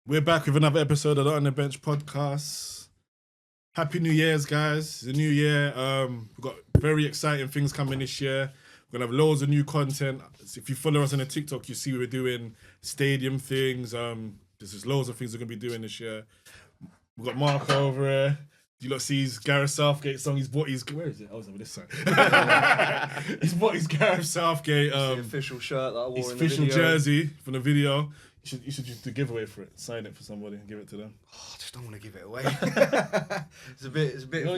We're back with another episode of the On The Bench podcast. Happy New Year's, guys. It's a new year. We've got very exciting things coming this year. We're going to have loads of new content. So if you follow us on the TikTok, you see we're doing stadium things. There's loads of things we're going to be doing this year. We've got Marco over here. You lot see his Gareth Southgate song. He's bought his... Where is it? I was over this side. He's bought his Gareth Southgate... the official shirt that I wore his in the official video. jersey from the video. You should just do a giveaway for it. Sign it for somebody and give it to them. Oh, I just don't want to give it away. it's a bit. You don't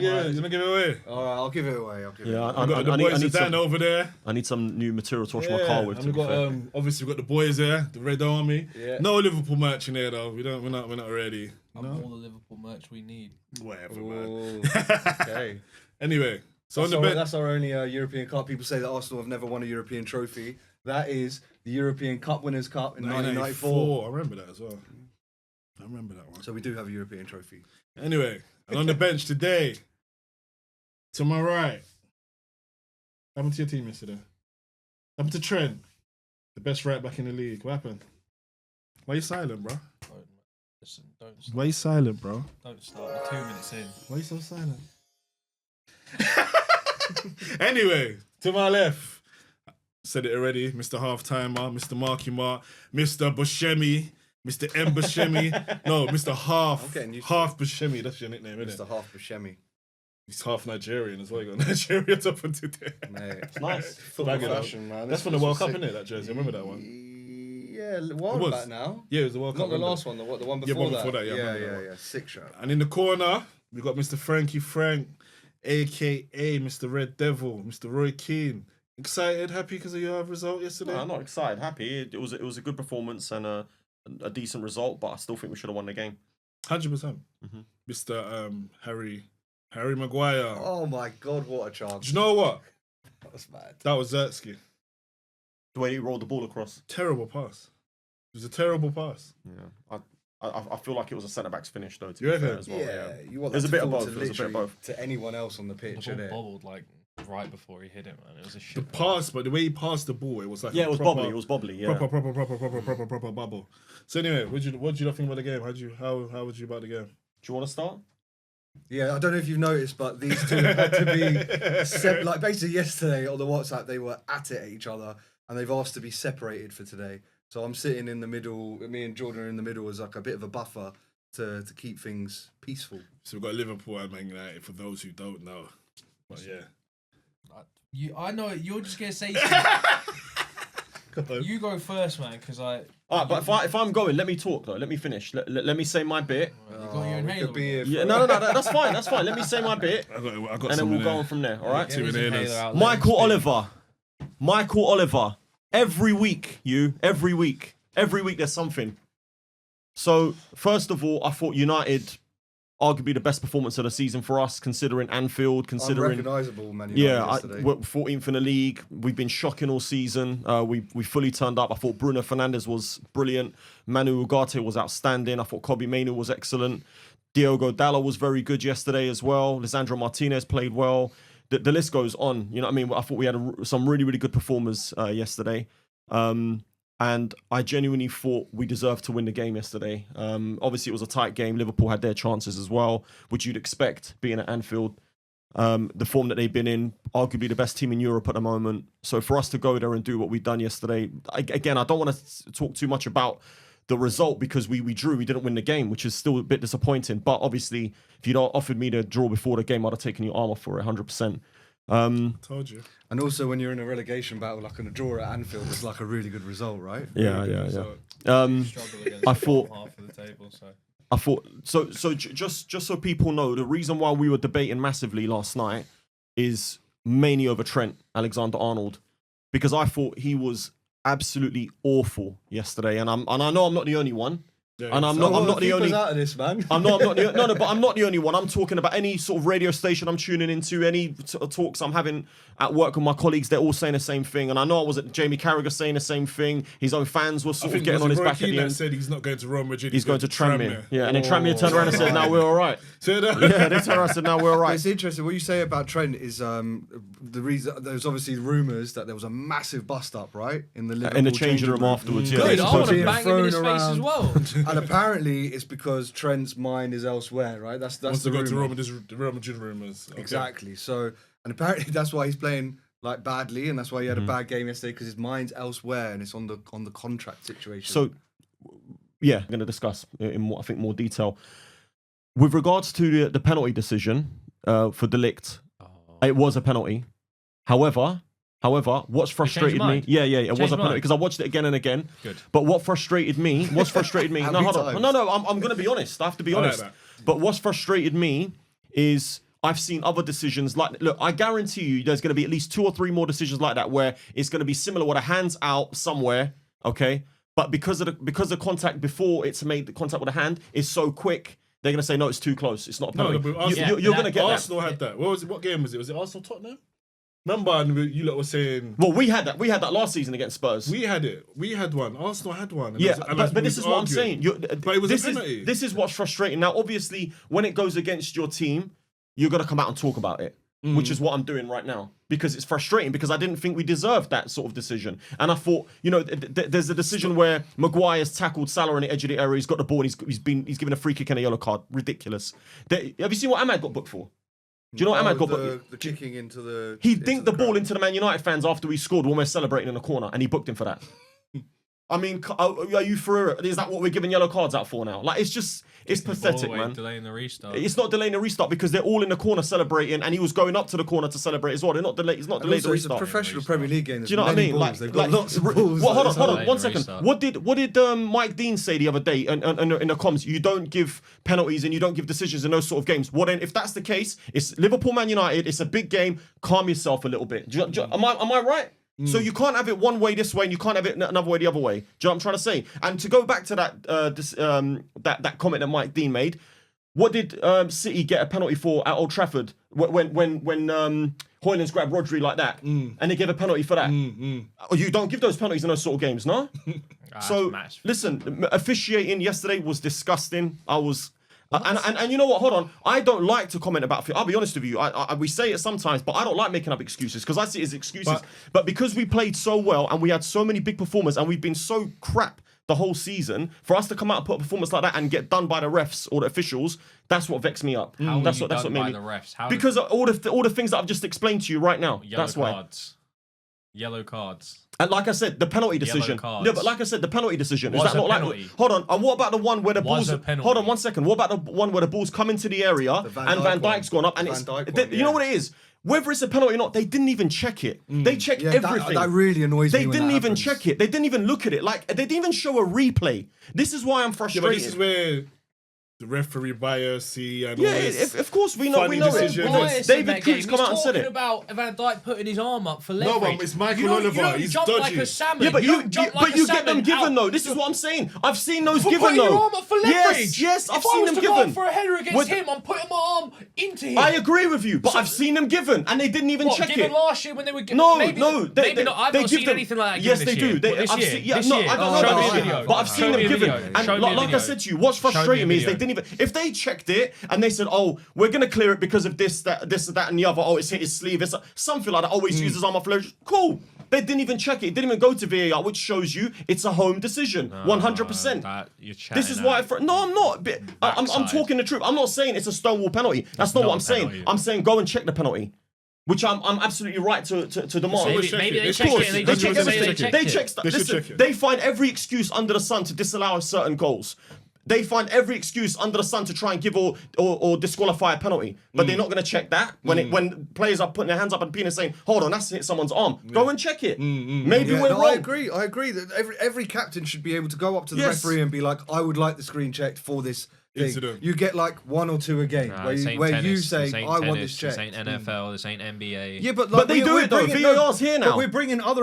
give it away? All right, I'll give it away. I've got the boys of Dan over there. I need some new material to wash my car with. And we've got obviously we've got the boys there, the Red Army. Yeah. No Liverpool merch in there though. We're not ready. All the Liverpool merch we need. Whatever, man. Okay. Anyway, so that's our only European Cup. People say that Arsenal have never won a European trophy. That is the European Cup Winners' Cup in 1994. I remember that as well. I remember that one. So we do have a European trophy. Anyway, and on the bench today, to my right, what happened to your team yesterday? What happened to Trent, the best right back in the league? What happened? Why are you silent, bro? Listen, don't start. Why are you silent, bro? Don't start. We're 2 minutes in. Why are you so silent? Anyway, to my left, said it already, Mr. Half-Timer, Mr. Marky Mark, Mr. Buscemi, Mr. M. Buscemi. No, Mr. Half Buscemi. That's your nickname, isn't it? Mr. Half Buscemi. He's half Nigerian as well. You got Nigeria top on today. Mate, It's nice. football fashion, man. That's from the World Cup, isn't it, that jersey? I remember that one. Yeah, a while back now. Yeah, it was the World Cup. Not the last one, the one before one that. before that, yeah, Yeah. Sick shirt. And in the corner, we got Mr. Frankie Frank, a.k.a. Mr. Red Devil, Mr. Roy Keane. Excited, happy because of your result yesterday? No, I'm not excited. Happy. It was a good performance and a decent result, but I still think we should have won the game. 100%. Mr. Harry Maguire. Oh my God, what a chance. Do you know what? That was mad. That was Zertsky. The way he rolled the ball across. Terrible pass. It was a terrible pass. Yeah. I feel like it was a centre-back's finish, though, to You be fair reckon? as well. Yeah, you want There's that a bit to of fall both. to There's a bit of literally both. To anyone else on the pitch, The innit? ball bobbled like right before he hit it, man. It was a The shit. pass, but the way he passed the ball, it was like Yeah, a it was proper, bobbly. It was bobbly, yeah. proper bubble. So anyway, what did you think about the game? How was you about the game? Do you want to start? Yeah, I don't know if you've noticed, but these two had to be like basically yesterday on the WhatsApp they were at each other, and they've asked to be separated for today. So I'm sitting in the middle. Me and Jordan are in the middle as like a bit of a buffer to keep things peaceful. So we've got Liverpool and Man United for those who don't know. But yeah. I know you're just gonna say. You go first, man, because I. All right, but if I'm going, let me talk though. Let me finish. Let me say my bit. You got your inhaler. could be here Yeah, no, that's fine. That's fine. Let me say my bit, I got and some then we'll in go there. on from there. All right. Two inhalers. Michael Oliver. Every week, every week there's something. So, first of all, I thought United, arguably the best performance of the season for us, considering Anfield, considering... Unrecognisable, Man United yesterday. We're 14th in the league. We've been shocking all season. We fully turned up. I thought Bruno Fernandes was brilliant. Manu Ugarte was outstanding. I thought Kobe Mainoo was excellent. Diogo Dalot was very good yesterday as well. Lisandro Martinez played well. The list goes on. You know what I mean? I thought we had some really, really good performers yesterday. And I genuinely thought we deserved to win the game yesterday. Obviously, it was a tight game. Liverpool had their chances as well, which you'd expect being at Anfield. The form that they've been in, arguably the best team in Europe at the moment. So for us to go there and do what we've done yesterday, again, I don't want to talk too much about the result because we drew. We didn't win the game, which is still a bit disappointing. But obviously, if you'd offered me the draw before the game, I'd have taken your arm off for it 100%. Told you. And also, when you're in a relegation battle, like in a draw at Anfield, it's like a really good result, right? Yeah. Struggle against I thought- the top half of the table, so. I thought so. Just so people know, the reason why we were debating massively last night is mainly over Trent Alexander-Arnold, because I thought he was absolutely awful yesterday, and I know I'm not the only one. Yeah, And I'm not the only. out of this, man. I'm not the, but I'm not the only one. I'm talking about any sort of radio station I'm tuning into, any talks I'm having at work with my colleagues. They're all saying the same thing, and I know I was at Jamie Carragher saying the same thing. His own fans were sort of getting on his back at the end. Said he's not going to Real Madrid. He's going to Tranmere. Yeah, and then Tranmere turned around and said, "Now we're all right." Yeah, they turned around and said, "Now we're all right." It's interesting. What you say about Trent is the reason. There's obviously rumours that there was a massive bust up, right, in the Liverpool changing room afterwards. Yeah, Good, I want to being bang him in thrown his face as around. well. And apparently it's because Trent's mind is elsewhere, right? That's Wants the to go to rumor. the Real Madrid rumors. Okay. Exactly. So, and apparently that's why he's playing like badly, and that's why he had Mm-hmm. a bad game yesterday because his mind's elsewhere and it's on the contract situation. So, yeah, I'm going to discuss in more, I think, more detail. With regards to the penalty decision for Delict, it was a penalty. However, what's frustrated me, mind? it was a Changed penalty mind? because I watched it again and again. Good. But what frustrated me, no, hold on, times? no, I'm going to be honest. I have to be like honest. that. But what's frustrated me is I've seen other decisions like, look, I guarantee you there's going to be at least 2 or 3 more decisions like that where it's going to be similar with a hands out somewhere, okay? But because the contact before it's made the contact with a hand is so quick, they're going to say, no, it's too close. It's not a No, penalty. but Arsenal, You're going to get that. Arsenal had that. What game was it? Was it Arsenal Tottenham? Remember, and you lot were saying Well, we had that. We had that last season against Spurs. we had it. We had one. Arsenal had one. And Yeah, it was- but this is what I'm arguing. saying. But it was a this penalty. This is what's frustrating. Now, obviously, when it goes against your team, you're going to come out and talk about it, which is what I'm doing right now. Because it's frustrating, because I didn't think we deserved that sort of decision. And I thought, there's a decision where Maguire's tackled Salah on the edge of the area, he's got the ball, and he's given a free kick and a yellow card. Ridiculous. Have you seen what Ahmad got booked for? Do you know what Ahmad got booked? the kicking into the. He into dinked the ball crowd. into the Man United fans after we scored when we're celebrating in the corner, and he booked him for that. I mean, are you for it? Is that what we're giving yellow cards out for now? Like, it's pathetic, man. Delaying the restart. It's not delaying the restart because they're all in the corner celebrating, and he was going up to the corner to celebrate as well. He's not delayed And the also, it's a restart. professional Premier League game. Do you know what I mean? Balls. They've got lots of balls. Well, hold on, Delaying one the second. restart. What did Mike Dean say the other day in the comms? You don't give penalties and you don't give decisions in those sort of games. Well, then, if that's the case, it's Liverpool, Man United. It's a big game. Calm yourself a little bit. Am I right? So you can't have it one way this way and you can't have it another way the other way. Do you know what I'm trying to say? And to go back to that that comment that Mike Dean made, what did City get a penalty for at Old Trafford when Hoyland's grabbed Rodri like that and they gave a penalty for that? Oh, you don't give those penalties in those sort of games, no? So listen, officiating yesterday was disgusting. I was. And you know what? Hold on. I don't like to comment about. I'll be honest with you. We say it sometimes, but I don't like making up excuses because I see it as excuses. But because we played so well and we had so many big performers and we've been so crap the whole season, for us to come out and put a performance like that and get done by the refs or the officials, that's what vexed me up. That's what made me. The refs? Because all the things that I've just explained to you right now. That's why. Yellow cards. And like I said, the penalty decision. cards. No, but like I said, the penalty decision. Was Is that a not penalty. like? Hold on. And what about the one where the Was balls? a penalty. Hold on 1 second. What about the one where the balls come into the area and Van Van Dijk Dijk's gone up and Van it's? Dijk they- one, You know yeah. what it is? Whether it's a penalty or not, they didn't even check it. They checked Yeah, everything. that really annoys me. They when didn't that even happens. check it. They didn't even look at it. Like they didn't even show a replay. This is why I'm Yeah, frustrated. but this is where the referee bias and all Yeah, this. of course we know. funny We know it. decisions. Because Bias David Coots come out and said He's it. talking about Van Dijk putting his arm up for No, leverage. but it's Michael You don't- Oliver. You don't He's jump dodgy. like a salmon. Yeah, but don't jump like a you get them salmon given out. though. This is what I'm saying. I've seen those For given putting though. your arm up for leverage. Yes, I've if seen I was them to go given. for a header against With- him, I'm putting my arm into him. I agree with you, but I've seen them given, and they didn't even What, check given it. last year when they were given? No, maybe, no, maybe not. I've they not give seen them- anything like that. Yes, given they this year. do. What, this I've year? seen, yeah, This no, year? I don't Show know me a about video. that, but I've Show seen me them a given. video. And Show me a like I video. said to you, what's Show me a frustrating me is they video. didn't even. If they checked it and they said, "Oh, we're gonna clear it because of this, that, and the other. Oh, it's hit his sleeve. It's something like that. Oh, he's used his arm off leverage." Cool. They didn't even check it. It didn't even go to VAR, which shows you it's a home decision, 100%. This is why. No, I'm not. I'm talking the truth. I'm not saying it's a stonewall penalty. That's not not what I'm a saying. penalty. I'm saying go and check the penalty, which I'm absolutely right to demand. Maybe- maybe they They checked checked it. it. They They They check checked everything. it. They check stuff. They should Listen, check it. they find every excuse under the sun to disallow certain goals. They find every excuse under the sun to try and give or disqualify a penalty, but they're not going to check that when players are putting their hands up and penis saying, "Hold on, that's hit someone's arm." Go and check it. Maybe Yeah, we're no, wrong. I agree that every captain should be able to go up to the Yes. referee and be like, "I would like the screen checked for this thing." Incident. You get like 1 or 2 a game where you say, "I want this checked." This ain't NFL. This ain't NBA. Yeah, but But they do we're it though. bringing- VAR's here now. But we're bringing other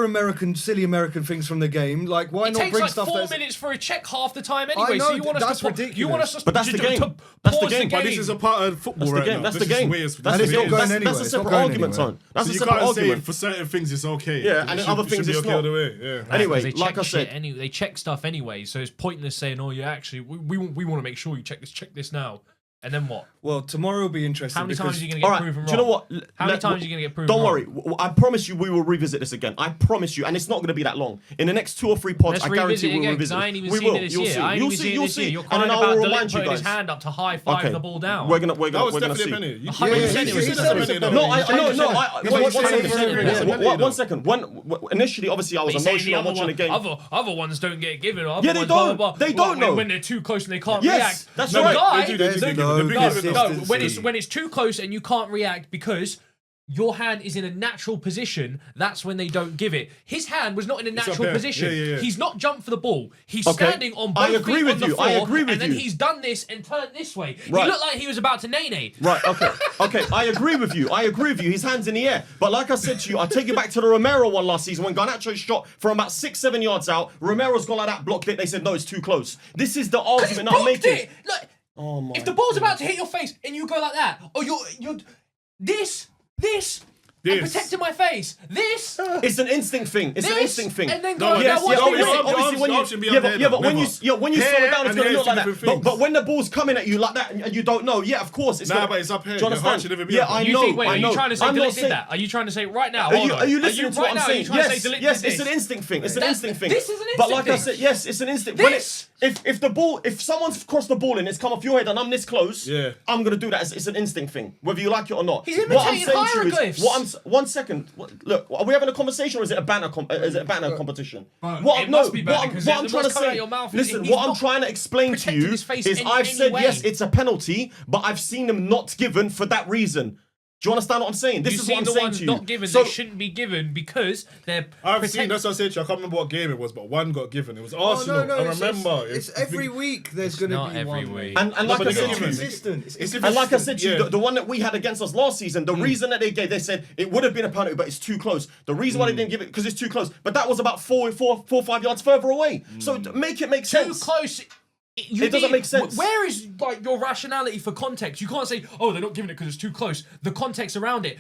silly American things from the game. Like, why It not takes bring like stuff 4 that's minutes for a check half the time anyway. know, So you want us that's to ridiculous. You want us to But that's the to- game. to That's the pause game. But this is a part of football That's the right game. now. That's This the is game. where it's- That's And the it's not game. going That's anywhere. a It's not separate going argument, anywhere. son. That's So a you separate can't say argument. for certain things it's okay. Yeah, It and in should- other it things should be it's okay not. other way. Yeah. Anyway, they like check I shit said, they check stuff anyway, so it's pointless saying, "Oh, yeah, actually, we want to make sure you check this now." And then what? Well, tomorrow will be interesting. How many times are you going to All get right, proven do wrong? you know what? How many times are you going to get proven Don't wrong? worry. I promise you we will revisit this again. I promise you. And it's not going to be that long. In the next 2 or 3 pods, Let's I guarantee revisit it we'll again, revisit because it. I ain't even We seen will. it this You'll year. see. I ain't You'll even see. seen it You'll this year. see. You're And crying then I about will Delict remind you putting his guys. hand up to high-five the ball down. We're gonna That was see. definitely a penny. You- Yeah, you- yeah, you- yeah, you yeah, said yeah, that's a yeah, penny, yeah, though. No, yeah, one second. Initially, obviously, I was He's saying the emotional other watching the game. Other ones don't get given. Other Yeah, they ones, blah, don't. blah, blah. They What, don't know. when they're too close and they can't Yes, react. that's The right. guy- They do, they do. There's The no big consistency. evidence. when it's too close and you can't react because your hand is in a natural position, that's when they don't give it. His hand was not in a up natural there. position. Yeah. He's not jumped for the ball. He's Okay. standing on both I agree feet with on the you. floor, I agree with and then you. he's done this and turned this way. Right. He looked like he was about to nay-nay. Right, okay, I agree with you. His hand's in the air. But like I said to you, I take you back to the Romero one last season when Garnacho shot from about 6-7 yards out. Romero's gone like that, blocked it. They said, no, it's too close. This is the He's argument I'm blocked making. it. Look, Oh my if the ball's about to hit your face and you go like that, or you're this. I'm This. protecting my face. This. It's an instinct thing. It's an This, instinct thing. and then No, go, yes, now watch yeah, me obviously, win. obviously, when arms should be you, up there, but when you never. slow it down, Hair it's going to and look like hair that. is two different But when the ball's coming at you like that and you don't know, yeah, of course, it's Nah, gonna, but it's up here. Do you Your heart understand? should never be Yeah, up there. I You know. think, wait, I are know. you trying to say I'm not Delict did saying- that? Are you trying to say right now? Are Hold you, on. are you listening to right what I'm now, saying? Are you trying to say Delict Yes, did it's an this? instinct thing. It's an instinct thing. This is an But instinct like I thing. said, yes, it's an instinct. This. If someone's crossed the ball and it's come off your head and I'm this close, Yeah. I'm gonna do that. It's an instinct thing, whether you like it or not. He's What I'm imitating saying to you is, hieroglyphs. one second. Look, are we having a conversation or is it a banner? Is it a banner competition? It must be banner, because what I'm the trying to what's coming out say. your mouth is- Listen, he's what I'm not trying to explain to protecting you his face is in I've any said way. yes, it's a penalty, but I've seen them not given for that reason. Do you understand what I'm saying? This You is see what I'm the saying ones to you. not given, So- they shouldn't be given because they're I've seen, that's what I said to you. I can't remember what game it was, but one got given. It was Arsenal. I remember. It's every week there's going to not be every one. week. And No, like but I they said get to you, given. Consistent. It's and like I said to you, Yeah. the one that we had against us last season, the reason that they gave, they said it would have been a penalty, but it's too close. The reason why they didn't give it because it's too close. But that was about 4-5 yards further away. So make it make too sense. close. It doesn't make sense. Where is like your rationality for context? You can't say, "Oh, they're not giving it because it's too close." The context around it.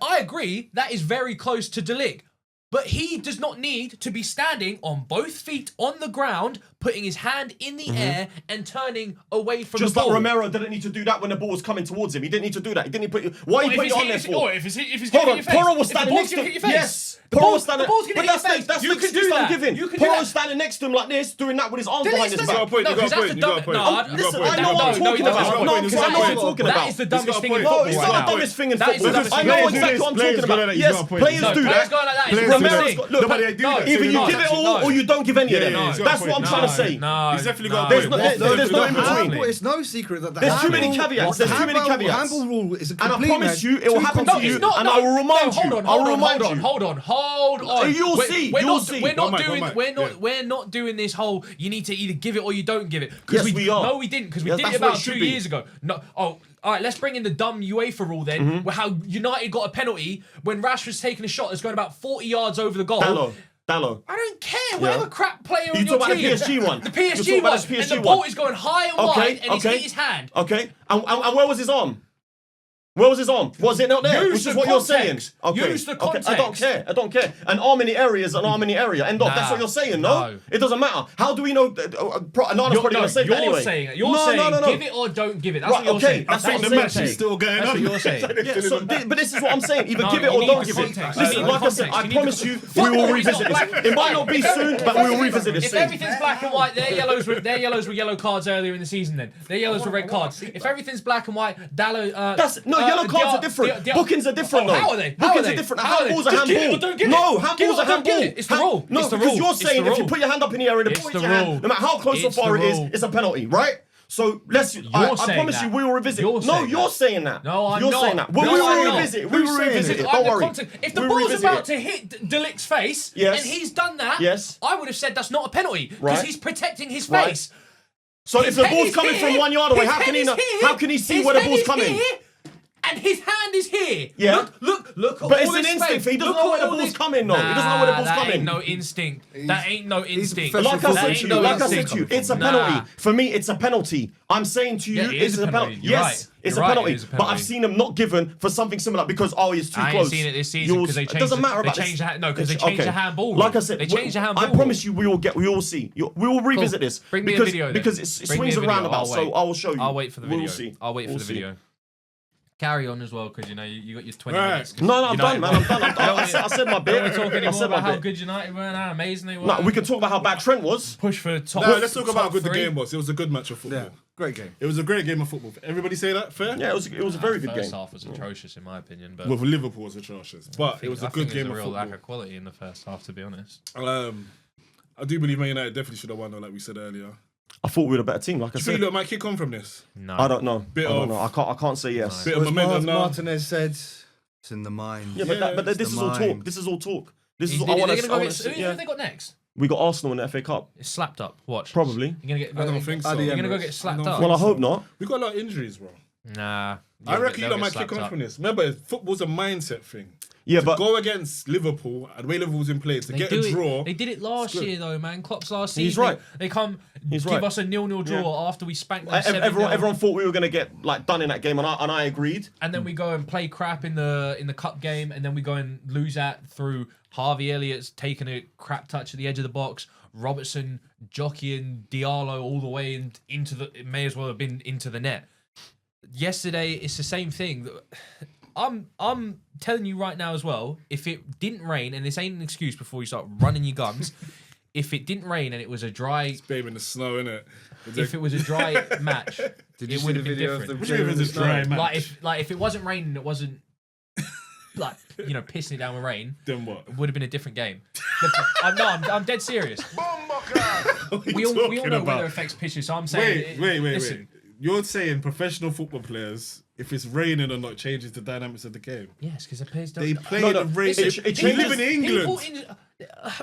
I agree that is very close to Delict, but he does not need to be standing on both feet on the ground, putting his hand in the air and turning away from Just the like ball. Romero didn't need to do that when the ball was coming towards him. He didn't need to do that. He didn't put. Why are you putting it on there for? If it's Hold getting on, your face. Porro was If the standing ball's next to gonna him. hit your face. Yes, The Porro ball's was standing. gonna But hit your face. that's You the can do excuse I'm that. giving. You can do Porro that. standing next to him like this, doing that with his arms behind his You got a back. point. You got a because point. You got a point. Listen, You got a I know what I'm point. talking about. No, because I know what I'm talking That about. is the dumbest thing in got a No, football it's right not now. the dumbest thing in That is the football. dumbest I thing know in exactly what I'm Players talking go like about. that, he's Yes, got a point. players No, do players that. go like that. It's Players the do dumbest that. thing. Look, No, but they do that. either you No, give it all no. or you don't give any of Yeah, them. yeah, he's got a That's point. what I'm trying to say. No, He's definitely got a There's point. no- there's no in handball, between. it's no secret that the There's too many handball- caveats. the There's too many caveats. handball rule is a And I complete promise mess. you, it will Two happen No, to you, it's not. and no, I will remind no, you. Hold on, I hold will on, remind hold on, you. hold on. You'll We're- see, We're you'll not. see. We're not One mic, doing. one mic, We're not. yeah. We're not doing this whole. You need to either give it or you don't give it. Yes, Because we are. No, we didn't. Because we Yes, did it that's what about it should 2 be. years ago. No. Oh. All right, let's bring in the dumb UEFA rule then, where how United got a penalty when Rashford's taking a shot that's going about 40 yards over the goal. Dallo. I don't care. Whatever crap player on You your talk about team. the PSG one. The You're PSG talking about one. the PSG And the one. ball is going high and wide, and he's hit his hand. Okay. And where was his arm? Where was his arm? Was it not there? Use Which is the what context. you're saying. Okay. Use the Okay. context. I don't care. An arm in the area is an arm in the area. End of. That's Nah. what you're saying, no? No. It doesn't matter. How do we know? Anana's probably going to say that anyway. You're saying it. You're saying give it or don't give it. That's Right, what you're okay. saying. That's That's what what the you're match saying. is still going That's on. what you're saying. Yeah, so but this is what I'm saying. Either No, give it you or need don't the give it. context. You Listen, need the like I said, I context. You promise need you, the- we will Football is revisit not this. black- It might not be soon, but we will revisit this If soon. everything's black and white, their yellows were yellow cards earlier in the season. Then their yellows were red cards. If everything's black and white, Dallo. Yellow cards are different. Bookings are different, though. How are they? Bookings are different. How are they? Handballs are Just give it or handball. don't give it. No, Give it handballs or are don't give handball. it. It's the rule. No, It's the because rule. you're It's saying the if you rule. put your hand up in the air and the It's ball the hits your hand, rule. no matter how close or It's the far it is, rule. it's a penalty, right? So let's. I saying promise you, that. we will revisit. You're No, saying you're that. saying that. No, I'm You're not. saying that. No, We I'm will not. revisit. We Who's will saying revisit it? it. I Don't have the worry. context. If the We will ball's revisit about it. to hit Delict's face Yes. and he's done that, Yes. I would have said that's not a penalty because Right. he's protecting his Right. face. So if His the head ball's is coming here, from 1 yard away, his how can head he is not? here, How can he see his where the head ball's is coming? here, and his hand is here. Yeah. Look, Look at But it's all an this instinct. space. He doesn't Look know at where the all ball's this- coming, though. He doesn't know where the ball's that coming. Ain't no instinct. That ain't no instinct. professional Like I That said ain't to you, no like I instinct. said to you, it's a Nah. penalty. For me, it's a penalty. I'm saying to you, Yeah, it is it's a a penalty. penalty. You're Yes, right. it's You're a right, penalty. it is a But I've penalty. seen him not given for something similar because he's too I ain't close. seen it this season because they changed. They changed the handball. Like I said, they changed the handball. I promise you, we will see. We will revisit this. Bring me because, a video then. because it Bring me swings a and video. roundabouts. I'll So wait. I will show you. I'll wait for the video. We'll see. I'll wait for We'll the see. video. Carry on as well, because you got your 20 Right. minutes. No, I'm done, man. I'm done. I said my bit. Don't we talk I anymore said about my how bit. good United were and how amazing they were? No, we can talk about how bad Trent was. push for top. No, let's talk about how top good the three. game was. It was a good match of football. Yeah, great game. It was a great game of football. Everybody say that? Fair? Yeah, it was a very good First game. half was atrocious in my opinion, but Well, Liverpool was atrocious. But it was a good game a of real football. lack of quality in the first half, to be honest. I do believe Man United definitely should have won, though, like we said earlier. I thought we were a better team. Like I Do you think said, Look might kick on from this? No, I don't know. Bit I don't of- know. I can't say yes. Bit of As momentum now. Martinez said, it's in the mind. Yeah, but it's this the is all mind. talk. This is all talk. This is They're all I gonna want go to. get. Who have they got next? We got Arsenal in the FA Cup. It's slapped up. Watch. Probably. You're gonna get. I don't think so. At the You're end. gonna go get slapped up. Well, I hope not. We got a lot of injuries, bro. Nah. I reckon you they'll lot might get kick slapped on up. from this. Remember, football's a mindset thing. Yeah, To but go against Liverpool and the way Liverpool's in place to They get do a draw. They did it last good. year though, man. Klopp's last season. He's right. They come He's give right. us a 0-0 draw after we spanked them 7-0. everyone thought we were gonna get like done in that game, and I agreed. And then we go and play crap in the cup game, and then we go and lose that through Harvey Elliott's taking a crap touch at the edge of the box, Robertson jockeying Diallo all the way into the. It may as well have been into the net. Yesterday, it's the same thing. I'm telling you right now as well. If it didn't rain, and this ain't an excuse before you start running your guns. If it didn't rain and it was a dry, Babe in the snow, innit? if it was a dry match, Did you it see would the have been video different. of What the do you mean it was a dry match? Like if it wasn't raining, it wasn't pissing it down with rain. Then what? It would have been a different game. Look, I'm dead serious. What are We you all talking know about? weather affects pitches, so I'm saying. Wait. Listen, You're saying professional football players, if it's raining or not, changes the dynamics of the game. yes, because the players don't. They play No, in no, the rain. it They changes- live in England.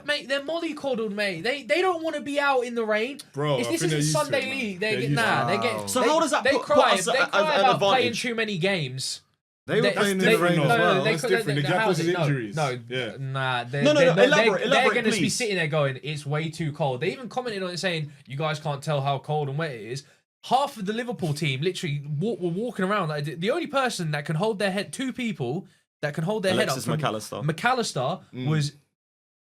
Mate, they're mollycoddled, mate. They don't want to be out in the rain. Bro, if I this think they're isn't used to Sunday it, man. League, They're they get used to nah. it. They get. So they, how does that they put cry? us They at cry an about playing advantage? too many games. They were playing in the different, rain though. as well. That's different. The gap how's was it? injuries. No, Yeah. nah. They're Elaborate, they're going to be please. sitting there going, "It's way too cold." They even commented on it saying, "You guys can't tell how cold and wet it is." Half of the Liverpool team literally were walking around. Like, the only person that can hold their head, two people that can hold their Alexis head up. McAllister. McAllister was.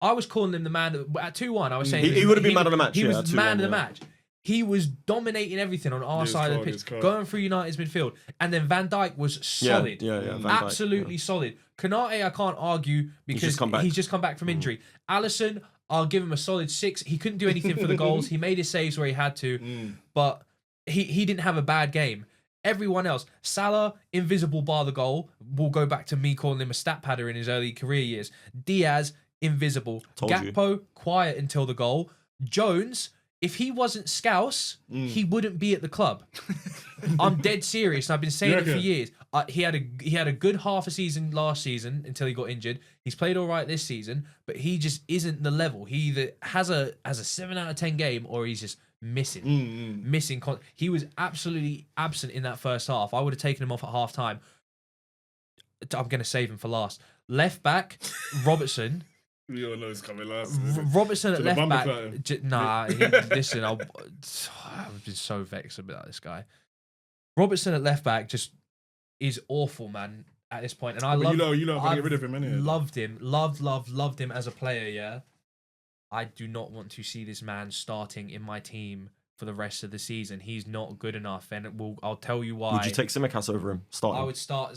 I was calling him the man at 2-1. I was saying He would have been man of the match, He yeah, was at man of 2-1, the yeah. match. He was dominating everything on our was side of cold, the he was pitch, cold. going through United's midfield. And then Van Dijk was solid. Yeah, Van Dijk, Absolutely solid. Kanate, I can't argue because just come back. he's just come back from injury. Alisson, I'll give him a solid 6. He couldn't do anything for the goals. He made his saves where he had to, but he didn't have a bad game. Everyone else, Salah, invisible bar the goal. We'll go back to me calling him a stat padder in his early career years. Diaz, invisible. Told you. Gakpo, quiet until the goal. Jones, if he wasn't Scouse, he wouldn't be at the club. I'm dead serious. And I've been saying You it for reckon? years. He had a good half a season last season until he got injured. He's played all right this season, but he just isn't the level. He either has a 7 out of 10 game or he's just missing. Missing. He was absolutely absent in that first half. I would have taken him off at half time. I'm going to save him for last. Left back, Robertson. We all know it's coming last. Robertson at Should the left bumper back. clout him? Listen, I've been so vexed about this guy. Robertson at left back just is awful, man. At this point, and I love. You lot want to get rid of him anyway. Loved him, loved him as a player. Yeah, I do not want to see this man starting in my team for the rest of the season. He's not good enough, and I'll tell you why. Would you take Simicast over him? Start I him. would start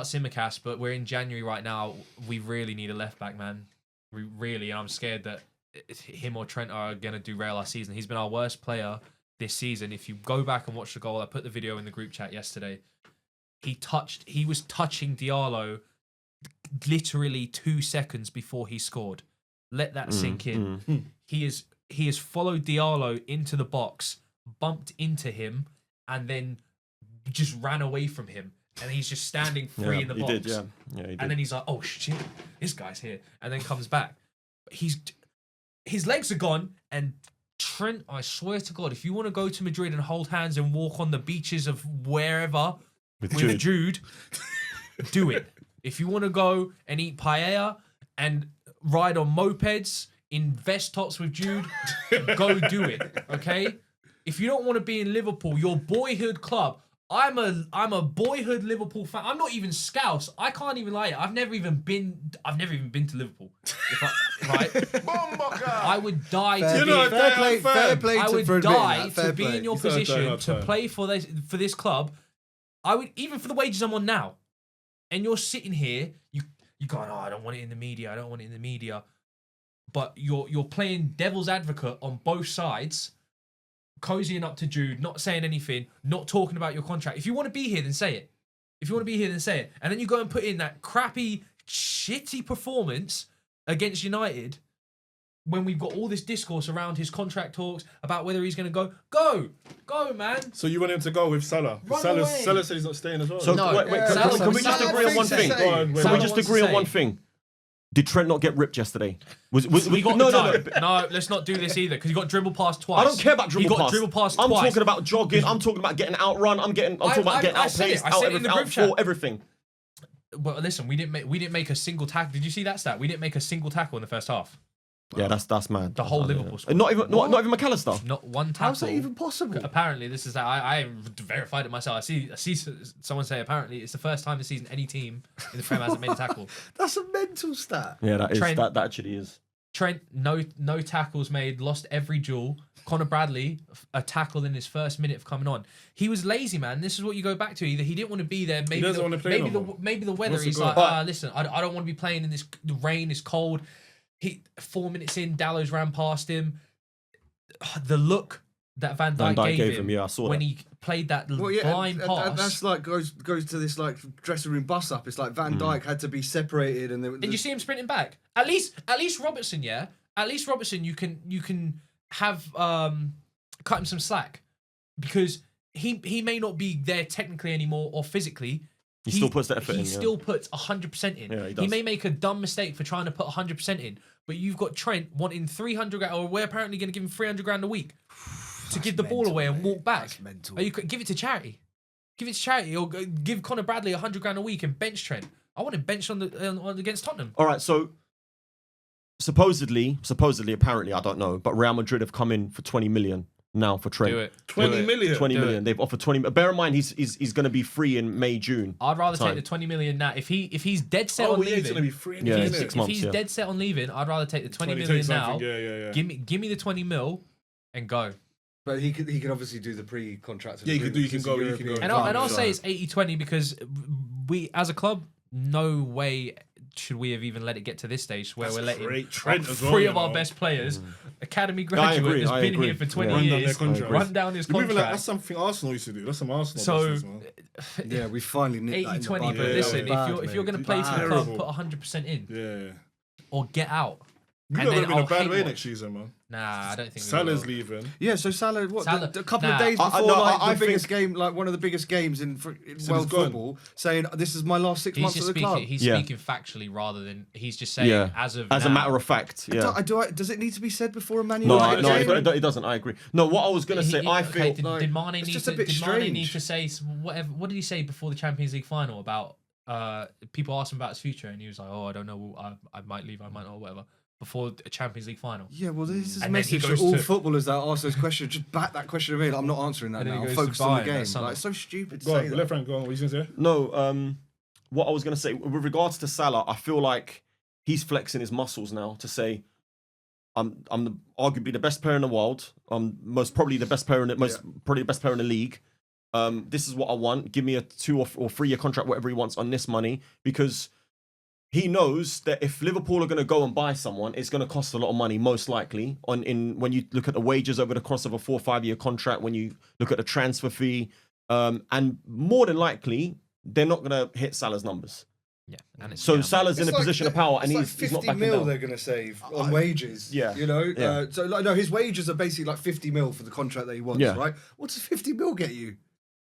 Simicast, but we're in January right now. We really need a left back, man. We really, and I'm scared that him or Trent are gonna derail our season. He's been our worst player this season. If you go back and watch the goal, I put the video in the group chat yesterday. He was touching Diallo literally 2 seconds before he scored. Let that sink in. He has followed Diallo into the box, bumped into him, and then just ran away from him. And he's just standing free in the box. He did, yeah. Yeah, he did. And then he's like, "Oh shit, this guy's here," and then comes back. His legs are gone. And Trent, I swear to God, if you want to go to Madrid and hold hands and walk on the beaches of wherever with Jude, do it. If you want to go and eat paella and ride on mopeds in vest tops with Jude, go do it, okay? If you don't want to be in Liverpool, your boyhood club. I'm a boyhood Liverpool fan. I'm not even Scouse. I can't even lie. I've never even been to Liverpool. I would die to be. Fair play I to would for die admitting that. Fair to be play. in your He's got a position hard to time. play for this club. I would, even for the wages I'm on now. And you're sitting here, you going, oh, I don't want it in the media. I don't want it in the media. But you're playing devil's advocate on both sides, cozying up to Jude, not saying anything, not talking about your contract. If you want to be here, then say it. And then you go and put in that crappy, shitty performance against United when we've got all this discourse around his contract talks about whether he's going to go. Go, man. So you want him to go with Salah? Run Salah away. says he's not staying as well. So No, wait, Salah- can we just Salah agree on one thinks thing? the same. Can we just wants to agree on say- one thing? Did Trent not get ripped yesterday? We got no. no. Let's not do this either because he got dribbled past twice. I don't care about dribble He got pass. dribbled past I'm twice. talking about jogging. I'm talking about getting outrun. I'm talking about getting I said it. outpaced, I said it in the group chat. everything. Well, listen, we didn't make a single tackle. Did you see that stat? We didn't make a single tackle in the first half. Yeah, that's mad. The whole That's mad, Liverpool yeah. squad. Not even McAllister. Not one tackle. How's that even possible? Apparently, this is I verified it myself. I see someone say apparently it's the first time this season any team in the Prem hasn't made a tackle. That's a mental stat. Yeah, that is Trent- that actually is. Trent, no tackles made, lost every duel. Connor Bradley, a tackle in his first minute of coming on. He was lazy, man. This is what you go back to. Either he didn't want to be there, maybe doesn't want to play no more. maybe the weather. What's the He's goal? like, listen, I don't want to be playing in this. The rain is cold. 4 minutes in, Dallows ran past him. The look that Van Dijk gave him, yeah, I saw when that. he played that Well, yeah, blind pass. that's like goes to this like dressing room bus up. It's like Van Dijk had to be separated, and And you see him sprinting back. At least Robertson, yeah. At least Robertson, you can have cut him some slack because he may not be there technically anymore or physically. He still puts the effort in, He yeah. still puts 100% in. Yeah, he does. may make a dumb mistake for trying to put 100% in, but you've got Trent wanting 300 grand, or we're apparently going to give him 300 grand a week to give the ball away and walk back. That's mental. Or you could give it to charity. Give it to charity, or give Connor Bradley 100 grand a week and bench Trent. I want him benched on against Tottenham. All right, so supposedly, apparently, I don't know, but Real Madrid have come in for 20 million now for Trent. Do it. 20 million. 20 Do million. it. They've offered 20. Bear in mind, he's going to be free in May, June. I'd rather time. take the 20 million now. If he's dead set Oh, on yeah, it's leaving, going to be free. Yeah, isn't it's it? 6 if months, he's yeah. dead set on leaving, I'd rather take the 20 take million something, now. Yeah. Give me the 20 mil and go. But he can obviously do the pre-contract. Yeah, he can do- he can go, he can go. And I'll say it's 80-20 because we, as a club, no way should we have even let it get to this stage where That's we're letting great. Trent as well, three you of our know. best players, academy I graduate agree, that's I been agree. here for 20 Yeah. Run down their years, contract. run down his You're moving like, contract. that's something Arsenal used to do. That's some Arsenal So, business, man. Yeah, we finally nipped that in the 80-20, bud. but Yeah, listen, yeah, if you're going to play for the Bad. club, Terrible. put 100% in Yeah. or get out. You're And not going then to be in a I'll bad hate way watch. next season, man. Nah, I don't think we Salah's will. leaving. Yeah, so Salah, Salah- a couple nah. of days I- before no, like, I the biggest think- game, like one of the biggest games in world gone. football, saying this is my last 6 He's months just of the club. speaking. He's Yeah. speaking factually rather than he's just saying Yeah. as of As a now. matter of fact, yeah. Does it need to be said before a Man No, United No, game? it doesn't. I agree. No, what I was going to say, I feel... Did like, Mane it's need just to? a bit Did Mane need strange. to say whatever? What did he say before the Champions League final about? People asked him about his future, and he was like, "Oh, I don't know. I might leave. I might not. Whatever." Before a Champions League final. Yeah, well, this is a And then he message to goes all to- footballers that ask those questions. Just back that question of me. Like, I'm not answering that And then now. he I'm goes to focused on the Bayern game. that summer. Like, it's so stupid to Go say on, that. let Frank go on. What are you going to say? No, what I was going to say, with regards to Salah, I feel like he's flexing his muscles now to say, I'm arguably the best player in the world. I'm probably the best player in the league. This is what I want. Give me a 2 or 3 year contract, whatever he wants on this money, because he knows that if Liverpool are going to go and buy someone, it's going to cost a lot of money, most likely. When you look at the wages over the course of a 4 or 5 year contract, when you look at the transfer fee, and more than likely, they're not going to hit Salah's numbers. Yeah, and it's So Salah's in a position of power, and it's he's not 50 backing mil down. they're going to save on wages. Yeah. You know? Yeah. So, like, no, his wages are basically like 50 mil for the contract that he wants, Yeah. right? What does 50 mil get you?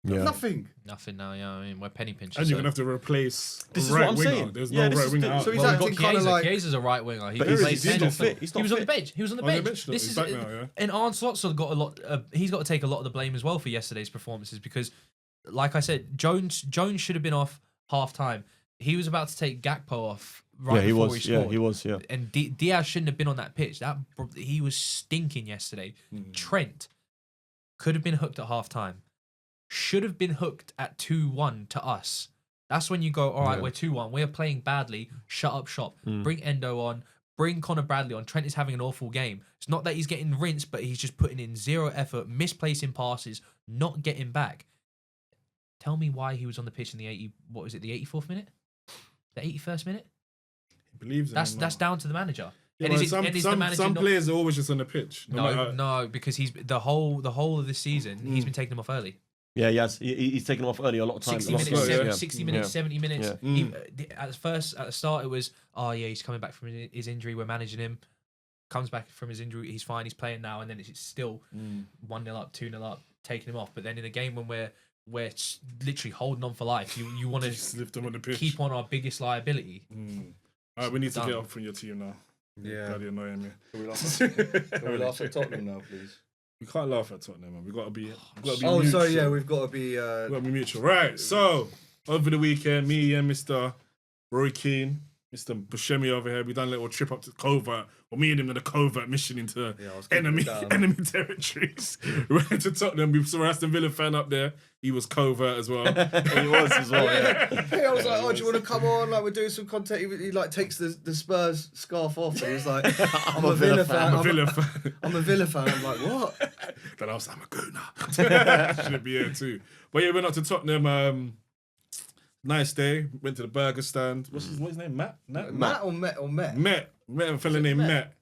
Yeah. Nothing. nothing now. Yeah, I mean we're penny pinchers. And you're going to have to replace This is right what I'm winger. saying. There's Yeah, no this right is winger the- out. so he's Well, acting We've got kinda Chiesa. like- Chiesa's a right winger. He But plays he's 10 not or fit. He's He not was on the fit. bench. He was on the On the bench. bench, though. This He's is back now, yeah. and Arne Slot's got a lot. He's got to take a lot of the blame as well for yesterday's performances because, like I said, Jones should have been off half time. he was about to take Gakpo off right he before was. he scored. Yeah, he was. Yeah. And Diaz shouldn't have been on that pitch. He was stinking yesterday. Trent could have been hooked at half time. Should have been hooked at 2-1 to us. That's when you go, all right, we're 2-1. We're playing badly. Shut up shop. Bring Endo on. Bring Conor Bradley on. Trent is having an awful game. It's not that he's getting rinsed, but he's just putting in zero effort, misplacing passes, not getting back. Tell me why he was on the pitch in the 84th minute? The 81st minute? He believes in That's him, that's down to the manager. Yeah, And well, is the manager some not- players are always just on the pitch. No, because he's the whole of the season, he's been taking them off early. Yeah, he has. He's taken off early a lot of times. 60 a lot of minutes, times, 60 minutes, 70 minutes. Yeah. At the start, it was, oh yeah, he's coming back from his injury. We're managing him. Comes back from his injury, he's fine. He's playing now, and then it's still 1-0 up, 2-0 up, taking him off. But then in a game when we're literally holding on for life, you want Just lift them on the to pitch. keep on our biggest liability. All right, we need to Done. get up from your team now. Yeah. Bloody annoying me. Can we laugh at Tottenham now, please? We can't laugh at Tottenham, man. We got to be. Oh, mutual. sorry, yeah, we've got to be. We got to be mutual. Right. So over the weekend, me and Mr. Roy Keane, Mr. Buscemi over here, we done a little trip up to covert. Well, me and him did a covert mission into I was keeping it down. enemy territories. We went to Tottenham. We saw Aston Villa fan up there. He was covert as well. He was as well. Yeah. Hey, I was like, oh, do you want to come on? Like, we're doing some content. He like takes the Spurs scarf off, and he was like, I'm a Villa fan. I'm a Villa fan. I'm like, what? Then I was like, I'm a gooner. Shouldn't be here too. But yeah, we went up to Tottenham. Nice day. Went to the burger stand. What's his name? Matt? Matt or Met? Met a fella named Matt.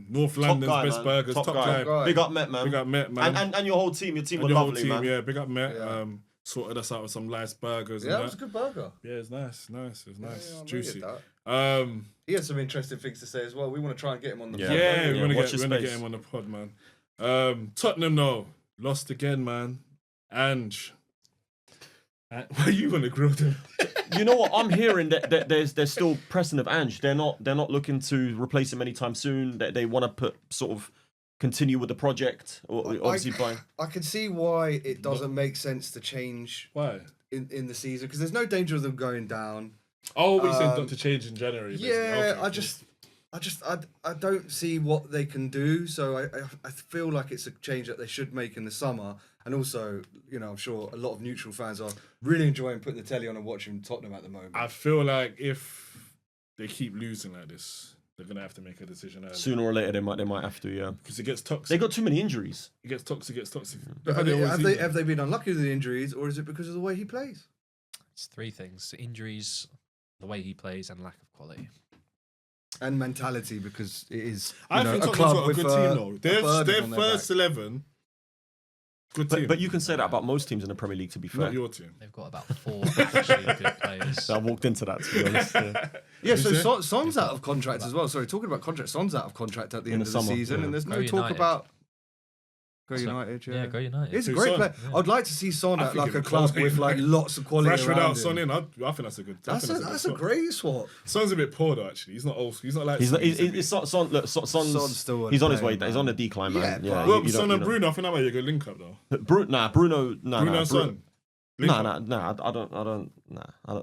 North London's guy, best man. burgers. Top Top guy. Big up Met, man. Big up Met, man. And your whole team. Your team And were your whole lovely, team, man. yeah. Big up Met. Yeah. Sorted us out with some nice burgers. Yeah, and it was a that. good burger. Yeah, it's nice. It was nice. Yeah, I Juicy. rated that. Yeah, He had some interesting things to say as well. We want to try and get him on the Yeah. pod. we want to watch his get space. him on the pod, man. Tottenham, though. Lost again, man. Ange. Why you want to grill them? You know what? I'm hearing that there's still pressing of Ange. They're not looking to replace him anytime soon. They want to put sort of continue with the project. Or obviously by I can see why it doesn't make sense to change Why? in the season because there's no danger of them going down. Oh, we said not to change in January. basically. Yeah, Okay, I don't see what they can do. So I feel like it's a change that they should make in the summer. And also, you know, I'm sure a lot of neutral fans are really enjoying putting the telly on and watching Tottenham at the moment. I feel like if they keep losing like this, they're gonna have to make a decision early. sooner or later they might have to. Yeah, Because it gets toxic. they got too many injuries. It gets toxic. But But have they been unlucky with the injuries, or is it because of the way he plays? It's three things: injuries, the way he plays, and lack of quality. And mentality, because it is I know, think a Tottenham's club got a with good a team though. Their on their first back. 11, good team. But you can say that about most teams in the Premier League. To be fair, Not your team. They've got about 4 actually good players. I walked into that. To be honest, yeah. Yeah, so Is it? Son's out of contract as well. Sorry, talking about contract, Son's out of contract at the In end the of the summer, season, yeah. and there's Go no talk United. about Go So- United. Yeah, go United. He's a Who, great Son? player. Yeah. I'd like to see Son I at think like a it'd be club close. with like lots of quality Fresh around without him. Son in, I think that's a good. I think That's good a swap. great swap. Son's a bit poor though. Actually, he's not old. He's not like. He's not. Son. He's Son. Look, Son's still he's on his way. playing, He's on the man. decline, Yeah, man. but- Yeah, Well, you don't- Son you and don't- Bruno, I think that might be a good link up though. Bruno, Bruno and Bruno. Son. Link No, up. I don't.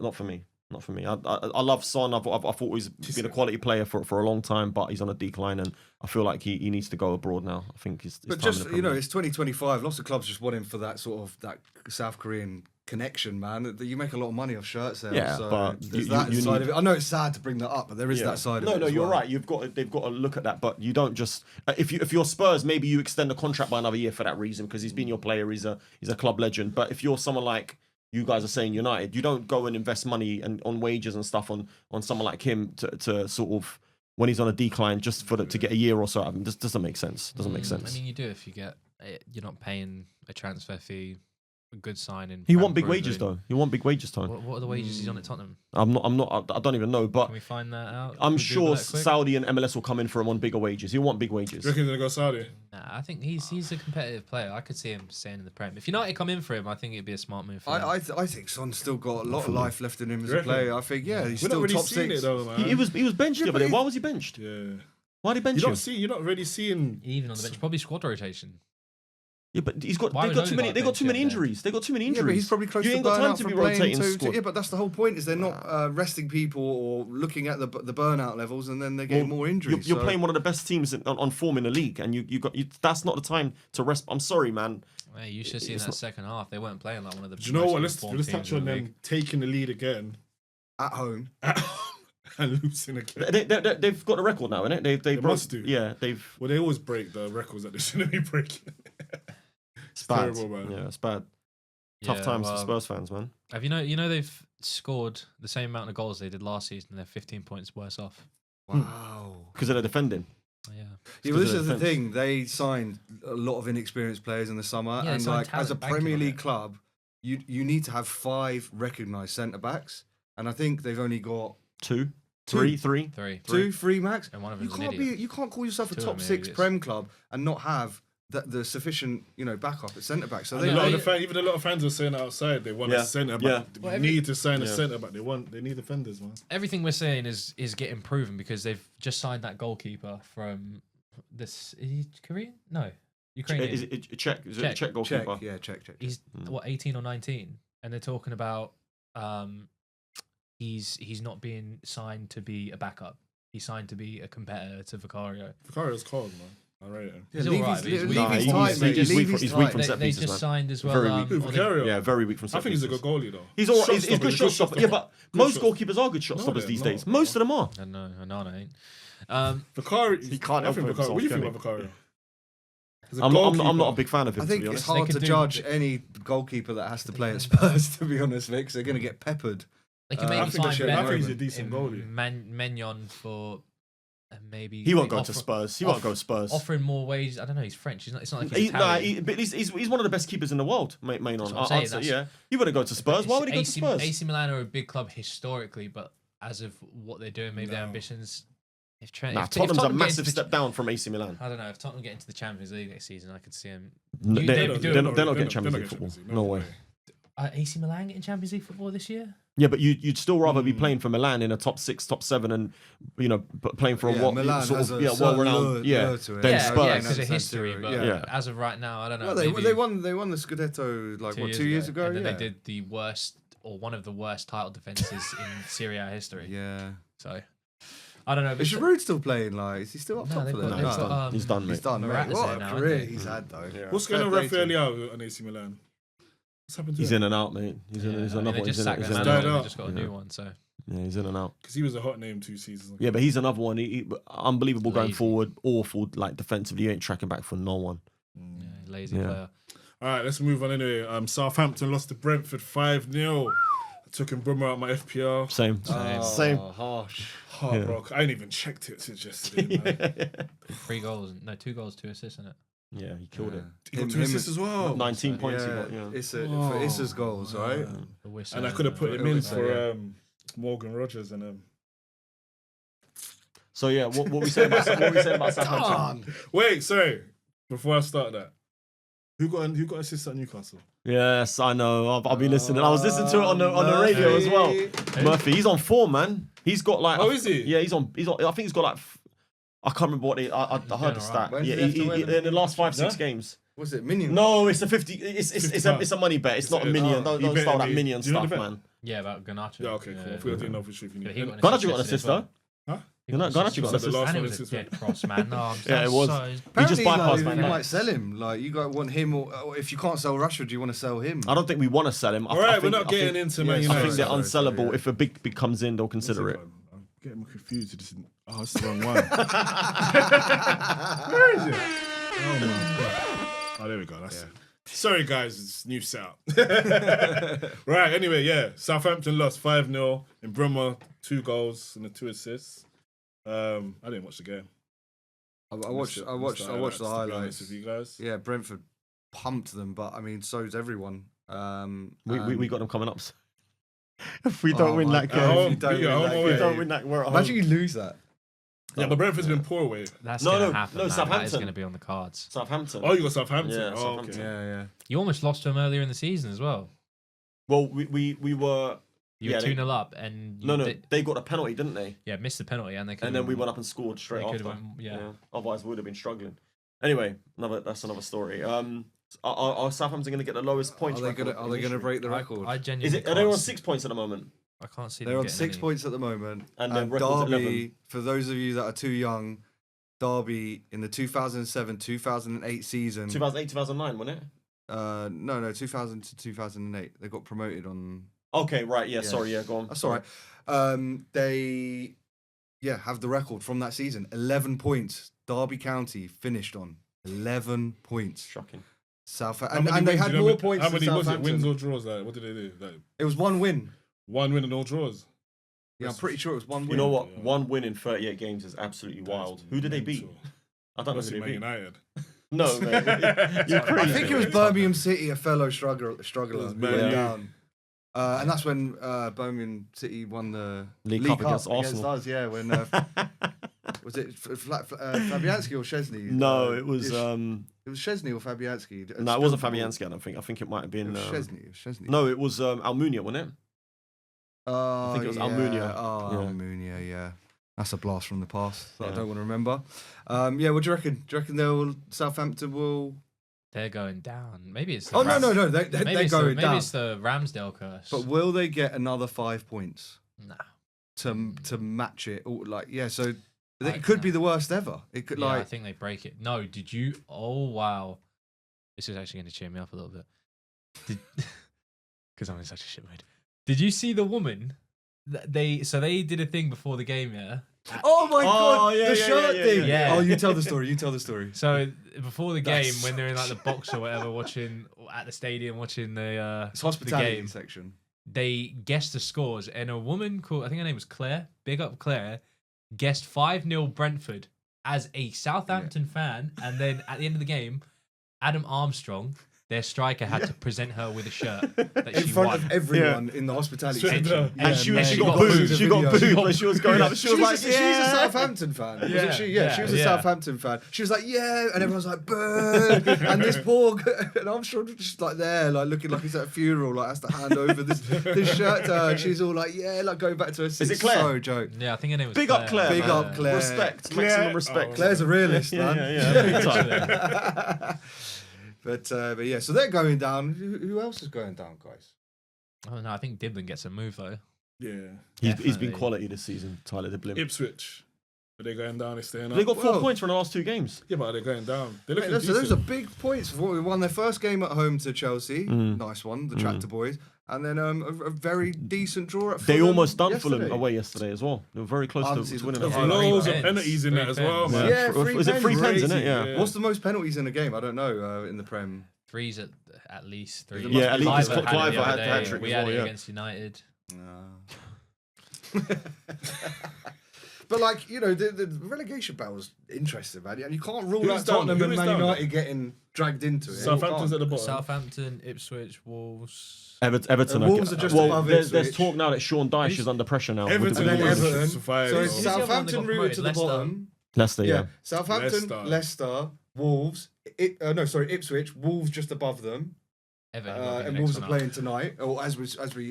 Not for me. Not for me. I love Son. I thought he's been a quality player for a long time, but he's on a decline, and I feel like he needs to go abroad now. I think it's But time just in the Premier League. it's 2025. Lots of clubs just want him for that sort of that South Korean connection, man. You make a lot of money off shirt sales. Yeah, so but there's you that side need- of it. I know it's sad to bring that up, but there is that side of it. No, as you're well. right. They've got to look at that, but you don't just if you're Spurs, maybe you extend the contract by another year for that reason because he's been your player. He's a club legend. But if you're someone like you guys are saying United, you don't go and invest money and on wages and stuff on someone like him to sort of when he's on a decline just to get a year or so out of him. This doesn't make sense. Doesn't make sense. I mean, you do if you get you're not paying a transfer fee, a good signing. He want big Brand wages proven. though. He want big wages, Tone. What are the wages he's on at Tottenham? I'm not. I don't even know, but Can we find that out? I'm Can we Google sure that quick? Saudi and MLS will come in for him on bigger wages. He'll want big wages. You reckon he's gonna go Saudi? Nah, I think he's a competitive player. I could see him staying in the Prem. If United come in for him, I think it'd be a smart move for them. I think Son's still got a lot of life left in him as You a reckon? player. I think he's We're not still really top seeing six. it though, man. He was benched the Yeah, other but day. he- Why was he benched? Yeah. Why did he bench him? You're not really seeing. Even on the bench, probably squad rotation. Yeah, but they've Why got would too many. Odegaard They got too bench many him then? injuries. They got too many injuries. Yeah, but he's probably close You to ain't got time burnout to from be playing rotating the to, squad. yeah, but that's the whole point. Is they're not resting people or looking at the burnout levels, and then they're getting more injuries. You're so- playing one of the best teams on form in the league, and that's not the time to rest. I'm sorry, man. Hey, you should have seen that second half. They weren't playing like one of the. Do you know most what? Let's informed touch teams in on the them league. taking the lead again at home. and losing again. They've got a record now, innit? They must do. Yeah, they've. Well, they always break the records that they shouldn't be breaking. It's bad. terrible, man. Yeah, it's bad. Tough Yeah, times for well, Spurs fans, man. Have you know they've scored the same amount of goals they did last season, and they're 15 points worse off. Wow. Because they're defending. Yeah. Yeah, well, this of is the defence. thing. They signed a lot of inexperienced players in the summer, Yeah, they and signed like as a talent banking Premier on League it. club, you need to have 5 recognised centre backs, and I think they've only got Two, three. 3. 2, 3 max. And one of You them's an can't idiot. you can't call yourself a Two of top them are 6 idiots. Prem club and not have the sufficient backup at centre back. So And they a lot of they- the even a lot of fans were saying outside they want Yeah, a centre yeah. back. Well, They every- need to sign a Yeah. centre back. They need defenders, man. Everything we're saying is getting proven because they've just signed that goalkeeper from this. Is he Korean? No, Ukrainian. Is it a Czech? Is it a Czech. Czech goalkeeper? check, yeah, check. He's what 18 or 19, and they're talking about he's not being signed to be a backup. He's signed to be a competitor to Vicario. Vicario's cold, man. I rate him. Yeah, He's Levy's- alright, but he's weak. Nah, Levy's he's- tight, he's mate. weak from- Levy's he's weak tight. from set They pieces, just man. signed as well. Very weak. Who, or they- Vicario? Yeah, very weak from set I think he's a pieces. good goalie though. He's all right. Shot He's good stopper, shot stopper. Yeah, but Good most shot- goalkeepers are good shot No, stoppers they're these not, days. bro. Most of them are. I know, Onana ain't. Vicario. He can't I help think himself, Vicario. What do you think can about Vicario? As a I'm not a goalkeeper- big fan of him. I to think be it's honest. hard They to could do- judge any goalkeeper that has to play at Spurs, to be honest, Vic, 'cause they're going to get peppered. They can I maybe think sign they should- I Ben think he's a Moment. decent goalie. Mignon for maybe. He won't go to offer- Spurs. He won't go to Spurs. Offering more wages. I don't know. He's French. It's not like he's Nah, Italian. but he's one of the best keepers in the world, Main on. what I'm I'd saying, say, that's- yeah. He wouldn't go to Spurs. Why would he go to Spurs? AC Milan are a big club historically, but as of what they're doing, maybe their No. ambitions. If Trent, Nah, if Tottenham's a Tottenham get massive into the step down from AC Milan. I don't know if Tottenham get into the Champions League next season. I could see him. No, You- They're they'd be not doing- they're not they're getting not Champions League getting football. Champions League, No way. AC Milan getting Champions League football this year? Yeah, but you'd still rather be playing for Milan in a top 6, top 7, and playing for a Yeah, Milan sort has of a certain well-renowned lure to it. Then yeah, Spurs. because of Sense history. to it, But yeah. as of right now, I don't know. Well, maybe they won the Scudetto like 2 years ago. and then yeah. they did the worst or one of the worst title defenses in Serie A history. Yeah. So I don't know. Is Giroud still playing? Like, is he still up No, top they've for got- them? they've he's got, done. He's done, He's mate. done, mate. Morata's What there a now, career isn't he? he's had, though. Yeah. What's going on, Fair play to him. Rafael on AC Milan? What's happened to He's him? in and out, mate. He's Yeah, he's I mean, another they one. just He's sacked in their and Died manager, out. they out. just got a new one. So Yeah, he's in and out. Because he was a hot name 2 seasons ago. Yeah, but he's another one. He unbelievable going Lazy. forward, awful like defensively. He ain't tracking back for no one. yeah, lazy Yeah. player. All right, let's move on anyway. Southampton lost to Brentford 5-0. I took him Brummer out my FPL. Same. Same. Harsh. Oh, bro, I ain't even checked it since yesterday, man. 3 goals, no, 2 goals, 2 assists in it. Yeah, he killed it. He got 2 assists as well. 19 points. Yeah, He got, yeah. for Issa's goals, right? The whistle And I could have put him in Whistle, for yeah. Morgan Rogers and So yeah, what we saying about Southampton? Wait, sorry. Before I start that, who got assists at Newcastle? Yes, I know. I'll be listening. I was listening to it on the radio as well. Murphy, he's on form, man. He's got like. Oh, is he? Yeah, he's on. I think he's got like. I can't remember what I heard the doing stat. alright. When Yeah, did he have to win? in the last 5-6 Yeah? games. Was it Minion? No, it's a 50. It's a money bet. It's not a minion. Oh, Don't you bet start that me. minion Do you know stuff, the bet? man. Yeah, about Garnacho. Yeah, okay, cool. I forgot to know for sure if you Yeah, knew. he got an Garnacho got an assist assist as well. though. Huh? He got an Garnacho assist. got an The assist. last And it one was a assist, dead cross, man. No, Yeah, it was. So, He just Apparently, bypassed like, Van you Dijk. might sell him. Like, you got want him, or if you can't sell Rashford, you want to sell him. I don't think we want to sell him. All right, we're not getting into Man I United. think they're Sorry, unsellable. yeah. If a big comes in, they'll consider it. I'm getting confused. Oh, it's the wrong one. Where is it? Oh my god. Oh, there we go. That's it. Sorry, guys. It's new setup. Right. Anyway, yeah. Southampton lost 5-0 in Brummer, 2 goals and 2 assists. I didn't watch the game. I watched the to be honest highlights. with you guys. Yeah, Brentford pumped them, but I mean, so's everyone. We got them coming up. If we Oh don't win my that God. game, Home, you don't yeah, win home that away. we game. don't win that. We're at home. Imagine you lose that. Yeah, but Brentford's been poor away. that's No, going to no, happen. no, man. That is Southampton. going to be on the cards. Southampton. Oh, you got Southampton. Yeah, Oh, Southampton. okay. Yeah. You almost lost to them earlier in the season as well. Well, we were. You Yeah, were they- 2-0 up and you No, they got a penalty, didn't they? missed the penalty and they could And then we went up and scored straight They after. could've went- yeah. Otherwise, we would have been struggling. Anyway, that's another story. Are Southampton going to get the lowest points? Are they going to break the record? I genuinely Is it? Are can't they on see- 6 points at the moment? I can't see They're them on getting 6 any. points at the moment. And then record's Derby, 11. for those of you that are too young, Derby in the 2007-2008 season. 2008, 2009, wasn't it? No, 2000 to 2008. They got promoted on. Okay, right. Yeah, sorry. Yeah, go on. That's all right. They have the record from that season. 11 points. Derby County finished on 11 points. Shocking. And they had more points How than many was it? Southampton. Wins or draws? Like, what did they do? Like, It was one win. one win and all draws. Yeah, I'm pretty sure it was one win. You know what? Yeah. One win in 38 games is absolutely wild. Who did they beat? I don't know Was who it they Man beat. United? No, man. You're crazy. I think it was Birmingham City, a fellow struggler who Man went U. down. And that's when Birmingham City won the League Cup against Arsenal. us, yeah, when was it Fabianski or Chesney? No, it was. It was Chesney or Fabianski. No, it wasn't Fabianski. I don't think. I think it might have It been. was Chesney. It was Chesney. No, it was Almunia, wasn't it? I think it was Almunia. Oh, Yeah. Almunia, yeah. That's a blast from the past that I Yeah. don't want to remember. Yeah, what do you reckon? Do you reckon Southampton will? They're going down. Maybe it's. The Oh no, Ram- they're Maybe going down. it's the Ramsdale curse. But will they get another 5 points nah. to match it? Or like, yeah, so I- it could be no. the worst ever. It could Yeah, I like think they break it. No, did you? Oh wow, this is actually going to cheer me up a little bit. Because I'm in such a shit mood. Did you see the woman? They did a thing before the game, yeah. oh my god, yeah, the yeah, shirt yeah, thing. yeah. Oh, you tell the story. You tell the story. So before the game, That's when they're in like the box or whatever, watching at the stadium, watching the It's hospitality the game, section. they guessed the scores, and a woman called, I think her name was Claire. Big up Claire. Guessed 5-0 Brentford as a Southampton fan, and then at the end of the game, Adam Armstrong, their striker, had to present her with a shirt that In she front won. of everyone in the hospitality Straight section. up. And she mate. got booed. booed. She got booed when she was going up. She was like, she's a Southampton fan, wasn't she? Yeah, she was a yeah. Southampton fan. She was like, yeah, and everyone's like, boo. And this poor, and I'm sure just like there, like looking like he's at a funeral, like has to hand over this shirt to her. And she's all like, yeah, like going back to her seat. it Claire? So joke. Yeah, I think her name was Big up Claire. Big man. up Claire. Respect. Claire. Maximum respect. Oh. Claire's a realist, Yeah, man. yeah, big time. But yeah, so they're going down. Who else is going down, guys? Oh no, I think Dibblin gets a move though. Yeah. He's been Definitely. quality this season, Tyler Dibblin. Ipswich. Are they going down? They're staying up. They got 4 Well- points from the last 2 games. Yeah, but are they going down? They're Mate, looking those are decent. big points. We won their first game at home to Chelsea. Nice one, the Tractor Boys. And then a very decent draw at They Fulham almost done Fulham yesterday. away yesterday as well. They were very close Honestly, to winning the- it. There's Oh, loads of pens. penalties in that as well, Three man. Yeah, Was it 3 pens, isn't it? Yeah. Yeah. What's the most penalties in a game? I don't know in the Prem. Three's at least 3. Yeah, at least Cliver Cliver the had other the day. hat-trick We as had well, it yeah. against United. But like the relegation battle was interesting, man. And you can't rule Who's out down? Tottenham Who and is Man down? United getting dragged into it. Southampton's You at the bottom. Southampton, Ipswich, Wolves. Everton. Wolves are just well, above there's Ipswich. talk now that Sean Dyche is under pressure now. with Everton the and then Wolves. Wolves. Everton. Survive, So though. it's Who's the other one that Southampton got rooted to the promoted? bottom. Leicester, Yeah, yeah. Southampton, Leicester, Wolves. Ipswich. Wolves just above them. Everton got the And next Wolves are one playing tonight, or as we're Yeah, talking,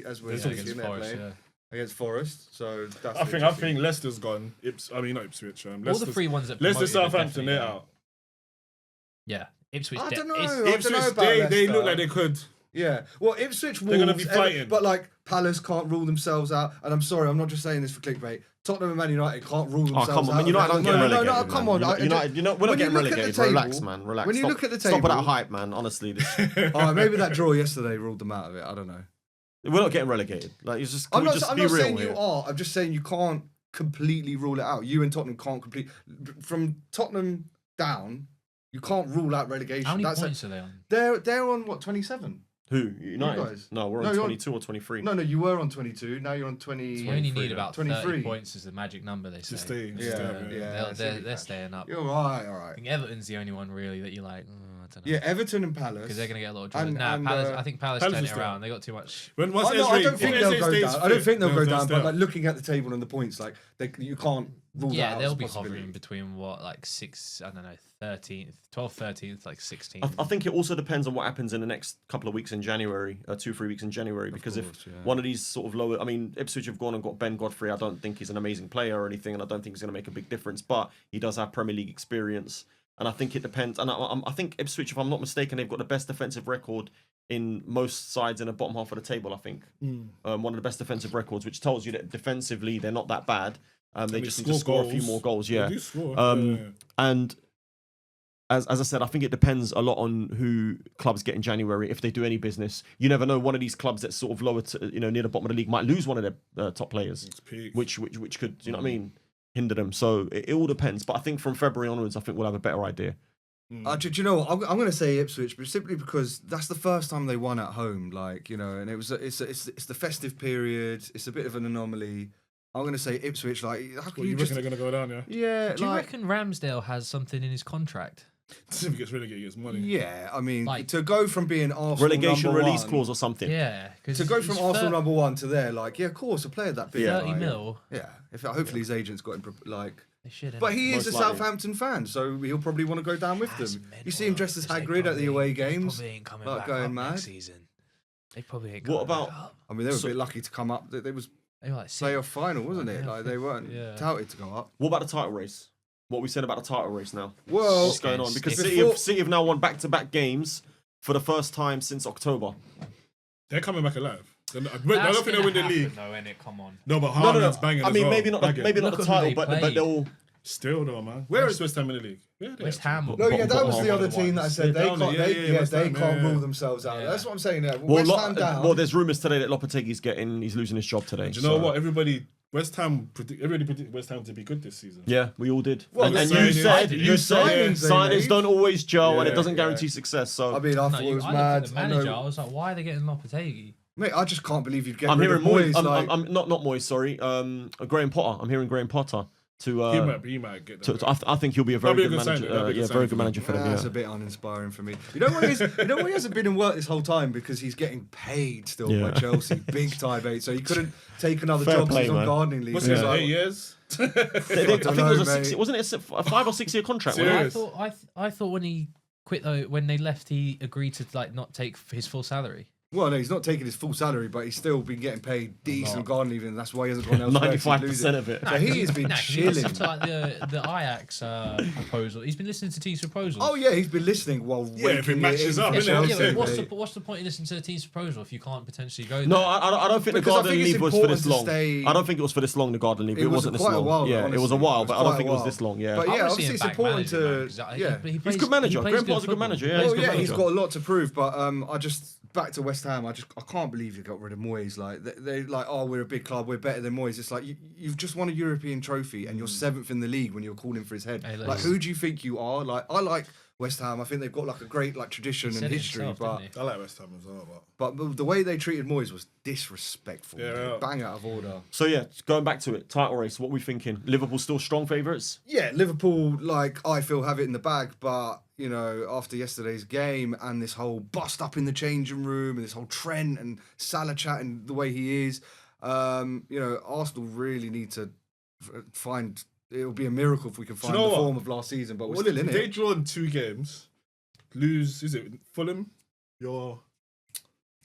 against they're Forest. playing Yeah. against Forest. So that's I think interesting. Leicester's gone. Not Ipswich. All the Leicester's, 3 ones that Leicester, promoted are Southampton, definitely they're down. out. Yeah, Ipswich. I don't know. it's- I don't know Ipswich, about they Leicester. look like they could. Yeah, well, Ipswich Wolves, They're gonna be fighting. but like Palace can't rule themselves out. And I'm sorry, I'm not just saying this for clickbait. Tottenham and Man United can't rule themselves Oh, come on, out. man. United don't get No, relegated. no, come on. United, we're not when you getting look at the relegated. table- Relax, man. Relax. when you Stop- look at the Stop with that table- hype, man. Honestly, All right, maybe that draw yesterday ruled them out of it. I don't know. we're not getting relegated. Like, it's just, I'm can we just not be real saying here? you are. I'm just saying you can't completely rule it out. You and Tottenham can't complete. From Tottenham down, you can't rule out relegation. How many That's points are they on? They're on what, 27? Who? United? guys. No, we're No, on you're on- 22 or 23. No, you were on 22. Now you're on 20. You only 23 need now. about 23. 30 points is the magic number, they say. To stay. Yeah, to stay up, yeah. They're staying up. You're right, all I right. think Everton's the only one really that you're like, I don't know. Yeah, Everton and Palace. Because they're going to get a lot of draws. And- Nah, and, Palace, uh, I think Palace Palace turned is it down. around. They got too much. When once I don't Ezri- think if they'll Ezri go stays down. I don't fit, think they'll go down. stay But up. like looking at the table and the points, like you can't rule that Yeah, out. they'll as a be possibility. hovering between what, like 13th, 12th, 13th, like 16th. I think it also depends on what happens in the next couple of weeks in January, 2-3 weeks in January. Because course, if yeah. one of these sort of lower, I mean, Ipswich have gone and got Ben Godfrey. I don't think he's an amazing player or anything, and I don't think he's going to make a big difference. But he does have Premier League experience. And I think it depends. And I think Ipswich, if I'm not mistaken, they've got the best defensive record in most sides in the bottom half of the table, I think. One of the best defensive records, which tells you that defensively they're not that bad. They just need to score a few more goals. Yeah. They do score. And as I said, I think it depends a lot on who clubs get in January. If they do any business, you never know. One of these clubs that's sort of lower, near the bottom of the league, might lose one of their top players, which could, you know what I mean, hinder them. So it all depends. But I think from February onwards, I think we'll have a better idea. Do you know what? I'm going to say Ipswich, but simply because that's the first time they won at home. Like, and it's the festive period. It's a bit of an anomaly. I'm going to say Ipswich. Like, you reckon they're going to go down? Yeah. Yeah. Do you reckon Ramsdale has something in his contract? If he gets relegated, he gets money. Yeah, I mean, to go from being Arsenal relegation number release one, clause or something. Yeah, to go from Arsenal number one to there, like, yeah, of course, a player that big, 30 like, mil. Yeah, hopefully his agent's got him like. They should. But he is Most a likely. Southampton fan, so he'll probably want to go down with them. You see him dressed as Hagrid at the away games, Probably ain't coming like back going up mad. next season. They probably ain't. What coming about- back up. I mean, they were a bit lucky to come up. They was They were like playoff final, wasn't it? Yeah, Like they weren't yeah. touted to go up. What about the title race? What we said about the title race now? Well, What's going on? Because before- City have now won back-to-back games for the first time since October. They're coming back alive. I don't think they'll win the league. No, innit? Come on. No, but No. Haaland's banging I as mean, well. maybe not Banging. the Look at who title, they but played. they'll. Still though, man. Where is West Ham in the league? Yeah, West Ham. No, yeah, that bottom was half the of other the team that I ones. said They're they down can't. there, They, yeah, yeah, West they Ham, can't yeah. rule themselves out. Yeah. That's what I'm saying. There. Well, West Ham down. well, there's rumours today that he's losing his job today. Do you know what? Everybody predicted West Ham to be good this season. Yeah, we all did. Well, and the you signings- said signings they signings made. don't always gel, and it Yeah, doesn't yeah. guarantee success. So I mean, I No, thought it was I mad. looked at the I manager. know- I was like, why are they getting Lopetegui? Mate, I just can't believe you'd get I'm rid hearing of Moyes. Moyes. Like, I'm not Moyes. Sorry, Graham Potter. I'm hearing Graham Potter to. He might get that. I think he'll be a very That'll good be a good manager. signing. That'll be a good Very signing good for manager for them. That's Yeah. a bit uninspiring for me. You know what he hasn't been in work this whole time because he's getting paid still by Yeah. Chelsea, big time, mate. So he couldn't take another Fair job play, because he's on man. gardening leave. What's So it? he's like, 8 years? I think it was know, a 6. mate. Wasn't it a 5 or 6 year contract? wasn't Serious? it? I thought when he quit though, when they left, he agreed to like not take his full salary. Well, no, he's not taking his full salary, but he's still been getting paid decent gardening leave, and that's why he hasn't gone elsewhere. 95% of it. So he has been He chilling. listened to like the Ajax proposal. He's been listening to team's proposals. Oh yeah, he's been listening while Yeah, if it waking matches in up, for innit? Chelsea, Yeah, mate. what's the point in listening to the team's proposal if you can't potentially go there? No, I don't think the Because I garden think it's leave was for this important to long. stay- I don't think it was for this long. The garden leave. It It was wasn't this quite a long. while, Yeah, it was a honestly. while, It but was I don't quite think a it was while. this long. Yeah. But I yeah, wanna see obviously him it's back important managing, man, to. 'cause Yeah. he He's a plays- good manager. he plays Graham good Potter's a good football. manager. Yeah, Well, he's a good yeah, manager. he's got a lot to prove, but I just back to West Ham. I can't believe you got rid of Moyes. Like they like, oh, we're a big club, we're better than Moyes. It's like you've just won a European trophy and you're 7th in the league when you're calling for his head. Hey, Like, listen. who do you think you are? Like, I like West Ham. I think they've got like a great like tradition He and said it history, himself, but didn't he? I like West Ham as well, but the way they treated Moyes was disrespectful. Yeah, dude. yeah. Bang out of order. So yeah, going back to it, title race. What are we thinking? Liverpool still strong favourites? Yeah, Liverpool, like, I feel have it in the bag, but, after yesterday's game and this whole bust up in the changing room and this whole Trent and Salah chatting the way he is, Arsenal really need to find, it'll be a miracle if we can find know the what? form of last season, but we're Well, still in they it. draw in 2 games, lose, is it Fulham? Your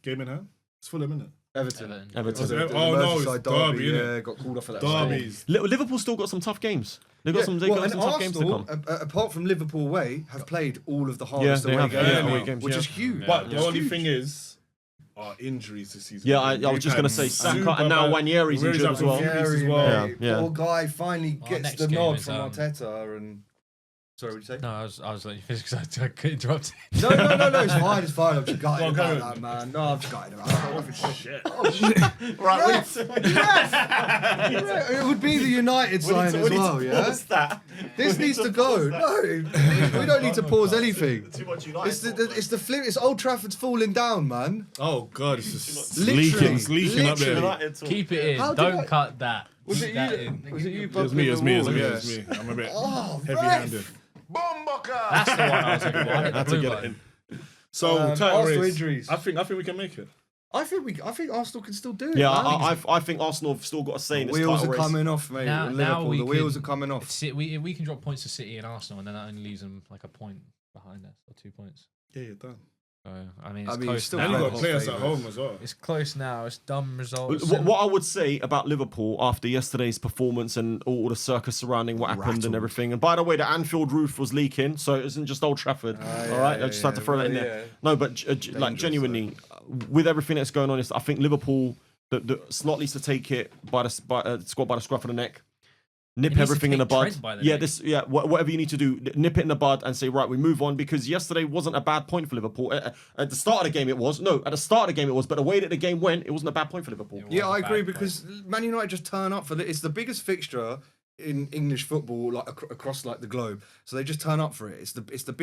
game in hand? It's Fulham, isn't it? Everton. Everton. Oh, The no, it's Merseyside Derby, yeah, innit? got called off for that. Derbies. Liverpool still got some tough games. They've got some. They've got and some tough games to Arsenal, come. apart from Liverpool away, have played all of the hardest they away have, games, yeah, now, away games, which yeah. is huge. But the It's only huge. thing is, our injuries this season. Yeah, I was just going to say Saka, and now Waneri's injured as well. Injuries as Gary, well. mate, Yeah. Poor guy finally Our gets next the game nod is, from Arteta and. Sorry, what did you say? No, I was letting you finish because I couldn't interrupt. No, it's fine, it's fine. I'm just gutted Go on, about that, man. No, I'm just gutted about that. Shit. Right, It would be the United sign as well, yeah? that. This needs to go. No, we don't need to pause anything. Too much United. It's the flip. It's Old Trafford's falling down, man. Oh, God, it's just Literally, it's leaking up there. literally. Keep it in. How did Don't I- cut that. Was Keep it that you? in. Was it you? It was me, Yes. I'm a bit Oh, heavy-handed. That's the one I was looking for. I hit the blue get it button. So, title Arsenal race. injuries. I think we can make it. I think Arsenal can still do it. Yeah, man. I think Arsenal have still got a say in this Wheels title are race. coming off, mate. Now Liverpool, we the wheels can- are coming off. We can drop points to City and Arsenal, and then that only leaves them like a point behind us or 2 points. Yeah, you're done. So, I mean, it's I mean, close still And now. you quite got hot players at favourites. home as well. It's close now. It's dumb results. What I would say about Liverpool after yesterday's performance and all the circus surrounding what happened and Rattled. everything. And by the way, the Anfield roof was leaking, so it isn't just Old Trafford. All right, I just had to throw that in there. No, but like genuinely, with everything that's going on, I think Liverpool, the slot needs to take it by the squad by the scruff of the neck. Nip It needs to everything in the take bud. Trent by the Yeah, neck. whatever you need to do, nip it in the bud and say, right, we move on, because yesterday wasn't a bad point for Liverpool. At the start of the game, it was. No, at the start of the game, it was. But the way that the game went, it wasn't a bad point for Liverpool. It Yeah, was I a agree, bad because Man United just turn up for it. It's the biggest fixture in English football, like across like the globe. So they just turn up for it. It's the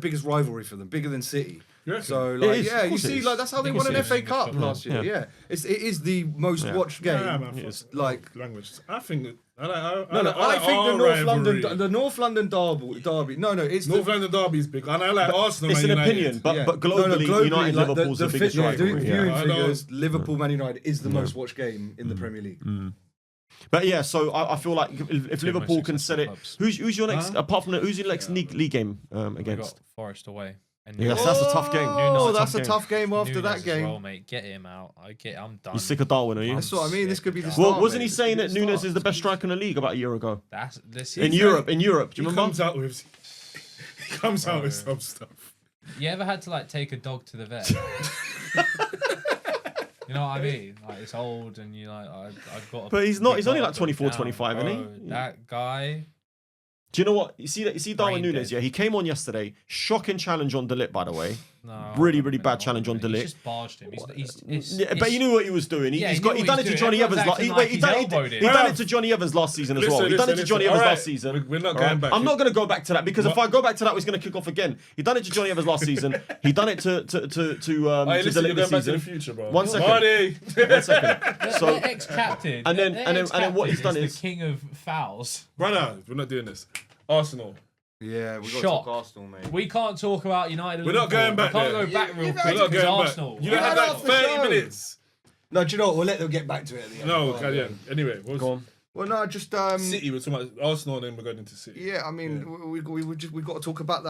biggest rivalry for them, bigger than City. Yeah. So It like, is, yeah, of you course it see, is. like that's how they Of course won an it is. FA Cup English last year. Yeah. Yeah, it is the most watched game. Yeah, man. Yes. Like. Language. I think. I think the North London derby. No, it's North London derby's big, and I like Arsenal. It's Man an United. opinion, but Yeah. but globally, United like, Liverpool's the biggest rivalry. Viewing I know. figures, Liverpool Man United is the most watched game in the Premier League. But yeah, so I feel like if Two Liverpool most can set it, successful who's your next apart from who's your next league game We got against? Forest away. And Yes, that's a tough game. Oh, Nunes, that's a game. tough game after Nunes that as game. well, mate. Get him out. I'm done. You're sick of Darwin, are you? That's what I mean. This could be the Well, start. Well, wasn't he mate. This saying could that be the Nunes start. is the best striker in the league about a year ago? This In is Europe, do you He remember? comes out with. He comes out with some stuff. You ever had to like take a dog to the vet? You know what I mean? Like it's old and you like I've got. But he's not. He's only like 24, down, 25, isn't he? bro. That guy. Do you know what? You see Darwin Brain Nunes, dead. yeah? He came on yesterday. Shocking challenge on Delit, by the way. No, Really bad challenge on He Delit. just barged him. He's Yeah, but you knew what he was doing. Yeah, He's he knew got. He what done it he's to doing. Johnny Evans. Everyone's acting like He he's done elbowed it. him. He done it to Johnny Evans last season as well. He done it to Johnny Evans last season. We're not All going right? back. I'm not going to go back to that because if I go back to that, it's going to kick off again. He done it to Johnny Evans last season. He done it to Hey, Delit listen, you're this going back to the season. future, bro. One second. Marty. 1 second. So So ex-captain. and then what he's done is is the king of fouls. Brother, we're not doing this. Arsenal. Yeah, we got to Shock. talk Arsenal, mate. We can't talk about United. and We're not Liverpool. going back We can't there. go back real We're quick We're not because going Arsenal. back. You don't have Yeah, like half the 30 show. minutes. No, do you know what? We'll let them get back to it at the end. No, Oh, God, yeah. Anyway, what was go on. Well, no, just City? We're talking about Arsenal, then we're going into City. Yeah, I mean, we got to talk about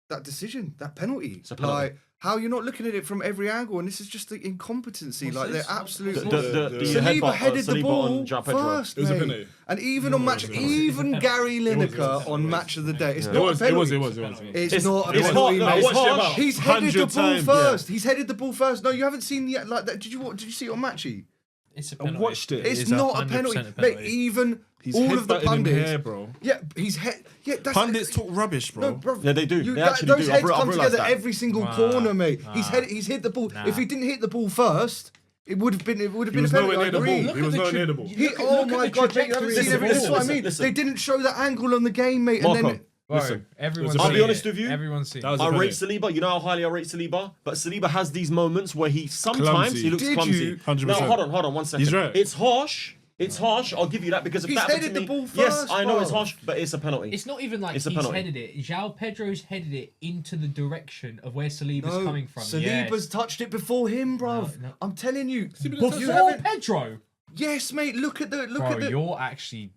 that decision, that penalty. a penalty. Like how you're not looking at it from every angle, and this is just the incompetency. Like this? they're absolute. The Saliba headed the Saliba ball on João Pedro. first, It was a mate. penalty. And even on match, even Gary Lineker on match of the day, it's It not a was. penalty. It's Not a it's penalty, hard, mate. no, it's harsh. He's headed the 100 ball times, first. He's headed the ball first. No, you haven't seen yet like that. Did you see it on Matchy? It's a I penalty. watched it. It's is not a 100% penalty, mate. Even He's all of the headbutting him pundits, here, bro. yeah, he's yeah. That's Pundits talk rubbish, bro. No, bro. Yeah, they do. They that- actually those do. heads I've come realised together that. every single Nah, corner, mate. nah. He's hit the ball. Nah. If he didn't hit the ball first, it would have been a was penalty. nowhere I near the agree. ball. He was nowhere near the ball. Look at Oh the my god, mate, you haven't trajectory seen of every. the That's ball. what I mean. Listen. They didn't show the angle on the game, mate. Marco, And then Bro, listen. everyone's I'll be seen honest it. with you. Everyone's seen That was it. a I rate penalty. Saliba. You know how highly I rate Saliba, but Saliba has these moments where he sometimes Clumsy. he looks Did clumsy. you? 100%. Now hold on 1 second. He's right. It's harsh. It's harsh. I'll give you that because if He's that happened headed to the me, ball yes, first, I know it's bro. harsh, but it's a penalty. It's not even like It's a he's penalty. headed it. João Pedro's headed it into the direction of where Saliba's no, coming from. Saliba's Yes. touched it before him, bro. No. I'm telling you. Before You haven't- Pedro. Yes, mate. Look at Bro, the you're actually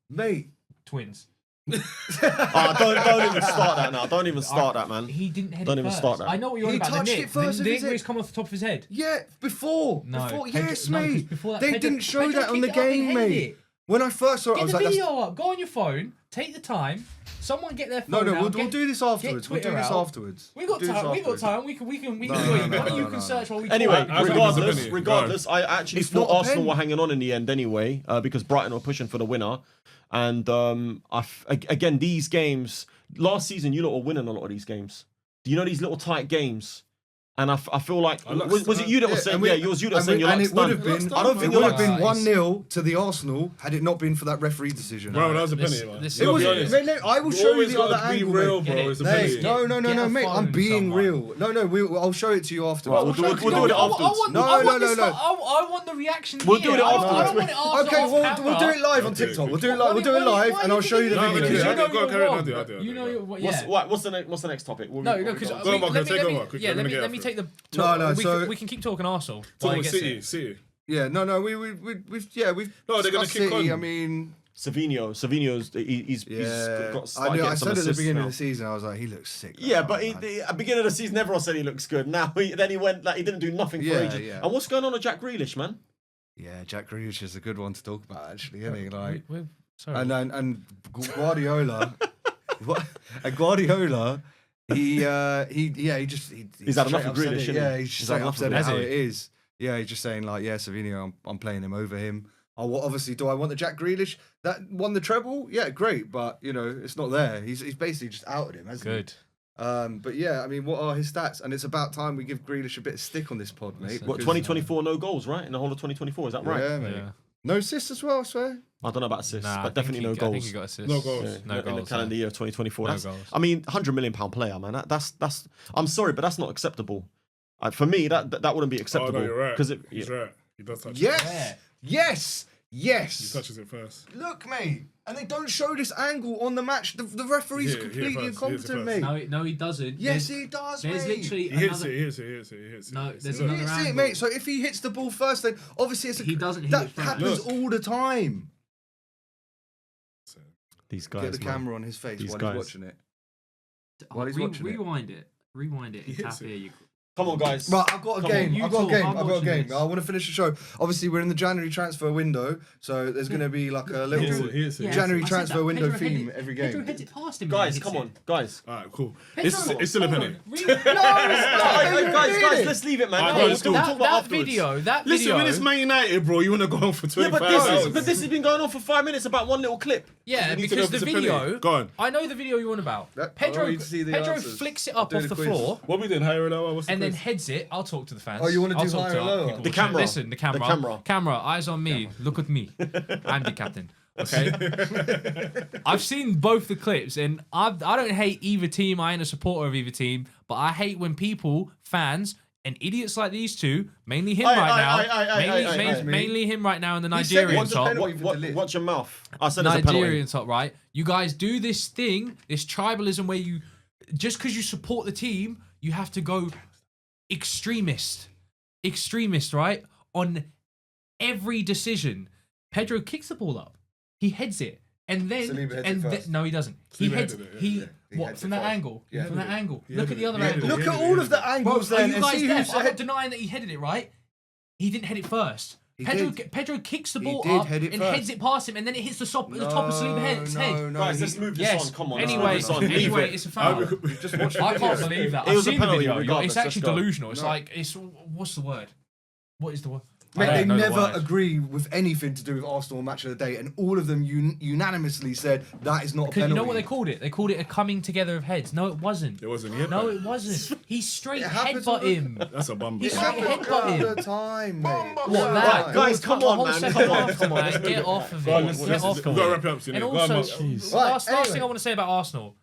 mate. twins. Don't even start that now. Don't even start that, man. He didn't head Don't it even first. start that. I know what you're on He about. touched the it nick. first The of nick his where head. he's come off the top of his head. Yeah, before. No, Yes, no, 'cause mate. before that, They Pedro- didn't show Pedro that on the kicked it up and game, headed mate. it. When I first saw it, I Get was the like, that's video up. Go on your phone. Take the time. Someone get their no, phone out. we'll do this afterwards. We'll do Twitter this out. afterwards. We got Do this time. We got afterwards. time. We can. No, Why don't no, you no, can no. search while we Anyway, talk? I was thinking it was a penalty. regardless, I actually It's thought not a Arsenal pen. were hanging on in the end anyway, because Brighton were pushing for the winner. And again, these games last season, you lot were winning a lot of these games. Do you know these little tight games? And I feel like was it you that was saying? Yeah, it was you that was saying your and luck's it would done. have been. I don't think it your would have luck's been luck's- 1-0 to the Arsenal had it not been for that referee decision. Bro, that was a This- penalty, man. this- You It gotta was. be honest. Mate, I will You show you always the other gotta be angle, real, mate. bro. It's a Mate, penalty. no, Get a mate. I'm phone, being someone. real. No, I'll show it to you afterwards. Well, we'll do it afterwards. No. I want the reaction. We'll do it here. I afterwards. don't want it after Okay, off we'll do camera. it live on Okay, TikTok. okay. We'll do it live. We'll do it live, and I'll show you the No, video. but Because Yeah, you know go, you're carry on, wrong. I'll do it. You know you're What's the next topic? No, because Go on, Marco, take over, quick, yeah, we're gonna get let me after take the. No, so- we can keep talking Arsenal. Talking while he about gets City, it. City. Yeah, no, we've No, they're gonna discussed kick City. on. I mean, Savinho's he's got I started knew. getting I some said at the assists beginning now. of the season, I was like, he looks sick. Yeah, that but man. at the beginning of the season, everyone said he looks good. Now then he went like he didn't do nothing for Yeah, ages. yeah. And what's going on with Jack Grealish, man? Yeah, Jack Grealish is a good one to talk about, actually, isn't he? Like, Sorry. and Guardiola, and Guardiola, he's had enough of Grealish, isn't he? Yeah, he's He's just had straight enough up said of it it. how Has it he? is. Yeah, he's just saying like, yeah, Savinho, I'm playing him over him. Obviously, do I want the Jack Grealish that won the treble? Yeah, great, but you know, it's not there. He's basically just outed him, hasn't Good. he? But yeah, I mean, what are his stats? And it's about time we give Grealish a bit of stick on this pod, mate. What, because- 2024, no goals, right? In the whole of 2024, is that right? Yeah, mate. Yeah. No assists as well, I swear. I don't know about assists, Nah, but definitely no I think goals. he got assists. No goals. Yeah, No in the goals, calendar yeah. year of 2024. No That's, goals. I mean, £100 million player, man. That's. I'm sorry, but that's not acceptable. For me, that wouldn't be Oh, acceptable. no, you're right. Because He's right. He does touch it. Yes, yes, He yes. touches it first. Look, mate, and they don't show this angle on the match. The referee's Yeah, completely he hits it incompetent, first. mate. No, he doesn't. Yes, he does, There's mate. literally He hits another. it. He hits it. He hits it. He hits it. No, He hits there's it. another He hits it, angle. mate. So if he hits the ball first, then obviously it's He doesn't hit that it first. happens Look. all the time. these Get guys, the man. camera on his face These while guys. he's watching it. While he's watching it. Rewind it. Rewind it. He And tap hits it. here. You. Come on, guys. Right, I've got a Come game. on, you I've got a talk, game. I'm I've got a watching game. this. I want to finish the show. Obviously, we're in the January transfer window, so there's going to be like a He hits little it. He hits it. January I said transfer that. window Pedro theme headed- every Pedro game. heads it past him. and Guys, hits come it. on, guys. All right, cool. Pedro- It's still a penalty. Guys, let's leave it, man. Alright, Hey, go, we'll let's do it. talk about That afterwards. video. Listen, when it's Man United, bro, you want to go on for Yeah, 25 but hours. this has been going on for 5 minutes about one little clip. Yeah, You need to know because if the it's a penalty. video. Go on. I know the video you're on about. I Pedro, want you to see the Pedro answers. flicks it I'll up do off the the quiz. floor What we doing? Higher or lower? What's the and then quiz? heads it. I'll talk to the fans. Oh, you wanna I'll do talk higher to or our lower? people The watching. camera. Listen, the camera. The camera. Eyes on me. Look at me. I'm the captain. Okay. I've seen both the clips, and I don't hate either team. I ain't a supporter of either team, but I hate when people, fans, and idiots like these two, mainly him mainly him right now in the said Nigerian once a top. penalty. Watch your mouth. I said it's a penalty. Nigerian top, right? You guys do this thing, this tribalism where you, just because you support the team, you have to go extremist, right? On every decision. Pedro kicks the ball up, he heads it, and then Saliba heads it first. no, he doesn't. He Saliba heads headed it, yeah. he Yeah, he what heads from it that first. angle? Yeah. From that angle. He Look headed at the other it. He headed angle. it. Look at all of the Bro, angles are then you and guys see deaf? who's I'm not ahead. denying that he headed it, right? He didn't head it first. He Pedro, did. Pedro kicks the He ball did up head and it first. heads it past him, and then it hits the top of Saliba's head. Guys, let's move this Yes. on. Come on. Anyway, let's move this on. Leave anyway, it. it's a foul. Just watch the I can't video. believe that. It I've was a seen the penalty video. regardless, It's let's actually go. delusional. It's No. like what's the word? What is the word? Mate, I they don't know the never word. agree with anything to do with Arsenal match of the day, and all of them unanimously said that is not a Because penalty. you know what they called it? They called it a coming together of heads. No, it wasn't. It wasn't hit. No, it wasn't. He straight It happens headbutt all the- him. That's a bum. He's It straight happens headbutt all him. the time, mate. What All the that? time. Guys, come The on, whole man. second Come on, half, come on. man. Get off of Go on, it. let's- Get let's- off we've of got to it. wrap it up soon. And Go on, also, Mark. last Right, thing anyway. I want to say about Arsenal.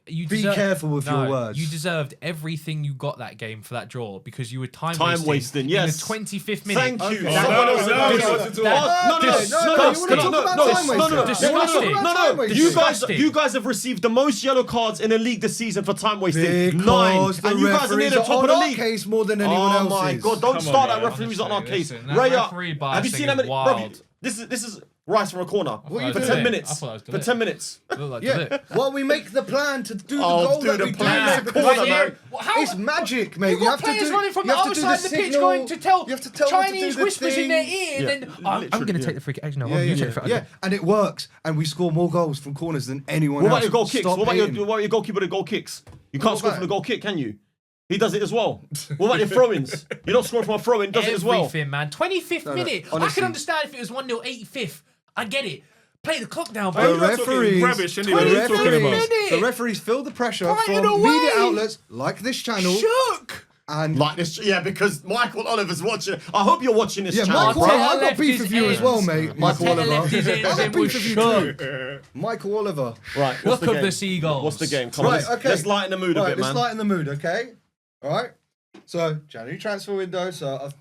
You Be deserve- careful with your words. You deserved everything you got that game for that draw because you were time wasting, in yes. the 25th minute. Thank you. Okay. Someone No, else no, agrees. no, no, No, no, no, no, no, no, you wanna talk about time wasting? Disgusting. No, Disgusting. you guys have received the most yellow cards in the league this season for time wasting. Because 9. the And you guys are near referees the are top on of the our league. case more than anyone Oh else's. my god, don't Come start on, that man. referees on our Honestly, case. listen, that Ray referee have you biasing seen how is many wild. This is Rice from a corner What are you for doing? 10 I minutes. thought that was For good. 10 minutes. Look like Yeah, Delic. while we make the plan to do the Oh, goal do that the we do, plan. mate, Come because on, it's- man. How- it's magic, mate. You've You got have to players do. running from you the have other to do side of the pitch signal, going to tell you have to tell them to do Chinese the whispers in thing. their ear. Yeah. Then I'm going to Literally, take the free kick. Actually, no, Yeah, you yeah, take the free yeah, and it works, and we score more goals from corners than anyone What else. about your goal kicks? Stop What about hating. your goalkeeper that goal kicks? You can't What score about from the it? goal kick, can you? He does it as well. What about your throw-ins? You're not scoring from a throw-in, does it as well. Everything, man. 25th no, minute. I honestly. can understand if it was 1-0, 85th. I get it. Play the clock down, The You're bro. talking referees, rubbish the anyway. What are you talking about? referees, the referees feel the pressure Brighton from away. media outlets like this channel, Shook. and Like this, yeah, because Michael Oliver's watching. I hope you're watching this yeah, channel, Michael, bro. Arteta I've got left beef his with you as well, ends. mate. Michael Arteta Oliver, left his ends I've got and beef was with you shook. too. Michael Oliver. Right, what's Look the of game? the seagulls. What's the game? Come on, Right, okay. let's lighten the mood a bit, Let's man. lighten the mood, okay? All right. So January transfer window. So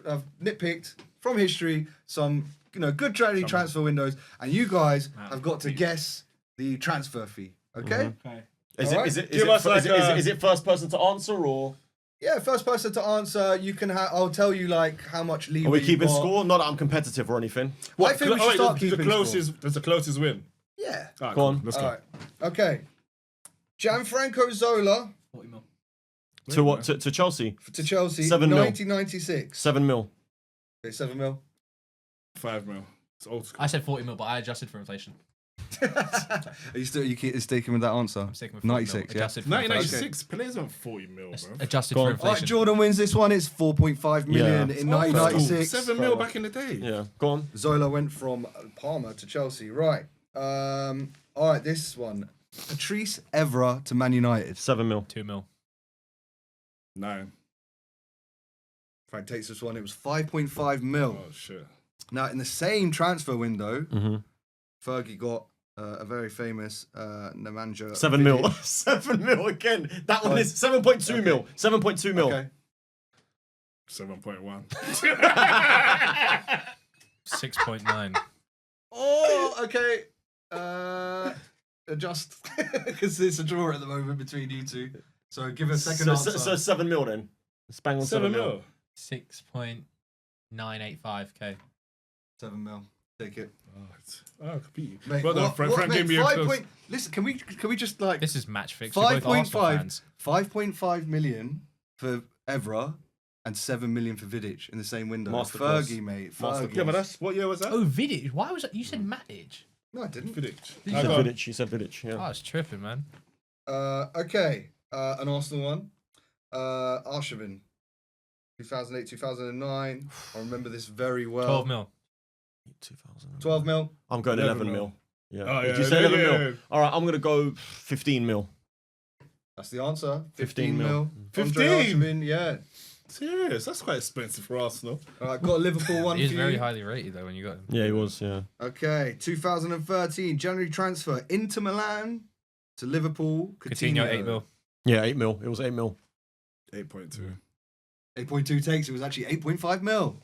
I've nitpicked from history some good January transfer windows, and you guys have got to guess the transfer fee. Okay. Okay. Is Alright. it Give us like is it first person to answer or? Yeah, first person to answer, you can. I'll tell you like how much leeway. Are we you keeping got. score? Not that I'm competitive or anything. I think we should start does the keeping closest, does the closest win? Yeah. All right, Go on. Let's All go. right. Okay. Gianfranco Zola 40 mil. To what? To Chelsea? to Chelsea. 7 mil. 1996. 7 mil. Okay, 7 mil. 5 mil. It's old school. I said 40 mil, but I adjusted for inflation. Are you still sticking with that answer? I'm sticking with 40 96. mil. Yeah. Adjusted for inflation. 1996, players on 40 mil, bro. Adjusted Go for on. inflation. All right, Jordan wins this one. It's 4.5 million in 1996. 7 mil back in the day. Yeah, go on. Zola went from Parma to Chelsea. Right. All right, this one. Patrice Evra to Man United. 7 mil. 2 mil. 9. Frank takes this one. It was 5.5 mil. Oh, shit. Now, in the same transfer window, Mm-hmm. Fergie got a very famous Nemanja. 7 mil. 7 mil again. That one is 7.2 mil. 7.2 mil. Okay. 7.1. 6.9. Oh, okay. Adjust because it's a draw at the moment between you two. So give a second answer. So 7 mil then. Let's bang on 7 mil. 6.985k. 7 mil. Take it. I could beat you. Mate, Well done, what- Frank. what, Frank mate, gave me a 5 close. point, listen, can we just like This is match fix. We're both Arsenal 5.5 fans. 5.5 million for Evra and 7 million for Vidic in the same window. Masterclass. Fergie, mate. Masterclass. Fergie. Yeah, but that's what year was that? Oh, Vidic. Why was that? You said Matic. No, I didn't. Vidic. He I said got- Vidic. He said Vidic. Yeah. Oh, it's tripping, man. Okay. An Arsenal one. Arshavin. 2008, 2009. I remember this very well. 12 mil. 2000. 12 mil. I'm going 11 11 mil. mil. Yeah. Oh, Did yeah, you say yeah, 11 yeah. mil? All right, I'm going to go 15 mil. That's the answer. 15 mil. mil. 15? 15? Arshavin, yeah. Serious? That's quite expensive for Arsenal. All right, got a Liverpool one He is for very you. highly rated, though, when you got him. Yeah, he was. Yeah. Okay, 2013 January transfer Inter Milan to Liverpool. Coutinho, 8 mil. Yeah, 8 mil. It was 8 mil. 8.2. 8.2 takes. It was actually 8.5 mil.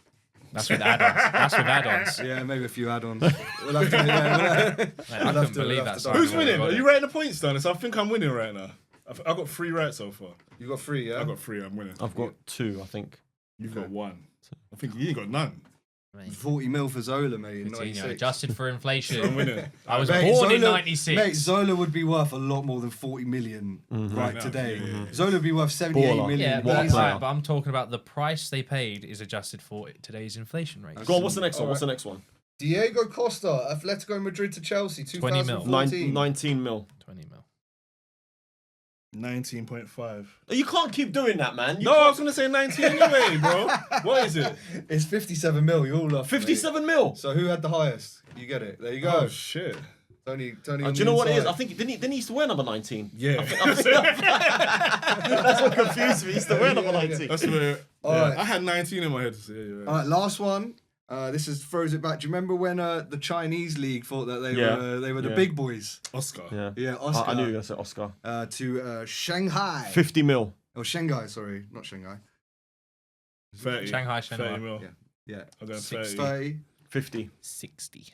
That's with add-ons. That's with add-ons. Yeah, maybe a few add-ons. We'll have to. Yeah, Mate, I We'll have couldn't to- believe we'll that. have to song. dive Who's in. winning? Got Are it. you writing the points down? So I think I'm winning right now. I got 3 right so far. You got 3, yeah. I got 3. I'm winning. I've got 2, I think. You've got 1. I think you ain't got none. Mate, 40 mil for Zola, mate. In Coutinho, 96. adjusted for I'm inflation. winning. I was Mate, born in Zola- 96. Mate, Zola would be worth a lot more than 40 million right now, today. yeah, yeah, yeah. Zola would be worth 78 Baller. million. Yeah, What but, a that's player. right, but I'm talking about the price they paid is adjusted for today's inflation rate. Go on, what's the next one? What's the next one? Diego Costa, Atletico Madrid to Chelsea, 20 mil. 2014. 19 mil. 20 mil. 19.5. You can't keep doing that, man. You No, I can't- was going to say 19 anyway, bro. What is it? It's 57 mil. You're all off. 57 mil. So who had the highest? You get it. There you go. Oh, shit. Tony Do on you the know what it is? inside. I think didn't he used to wear number 19? Yeah. That's what confused me. He used to wear number 19. That's where. All yeah, right. I had 19 in my head. So yeah, All right, last one. This is throws it back. Do you remember when the Chinese league thought that they were the Yeah. big boys? Oscar. Yeah. Yeah, Oscar. I knew you were going to say Oscar. To Shanghai. 50 mil. Oh, Shanghai. Sorry, not Shanghai. 30. Shanghai, 30 Shanghai. mil. Yeah. I'm going 60. 30. 50. 60.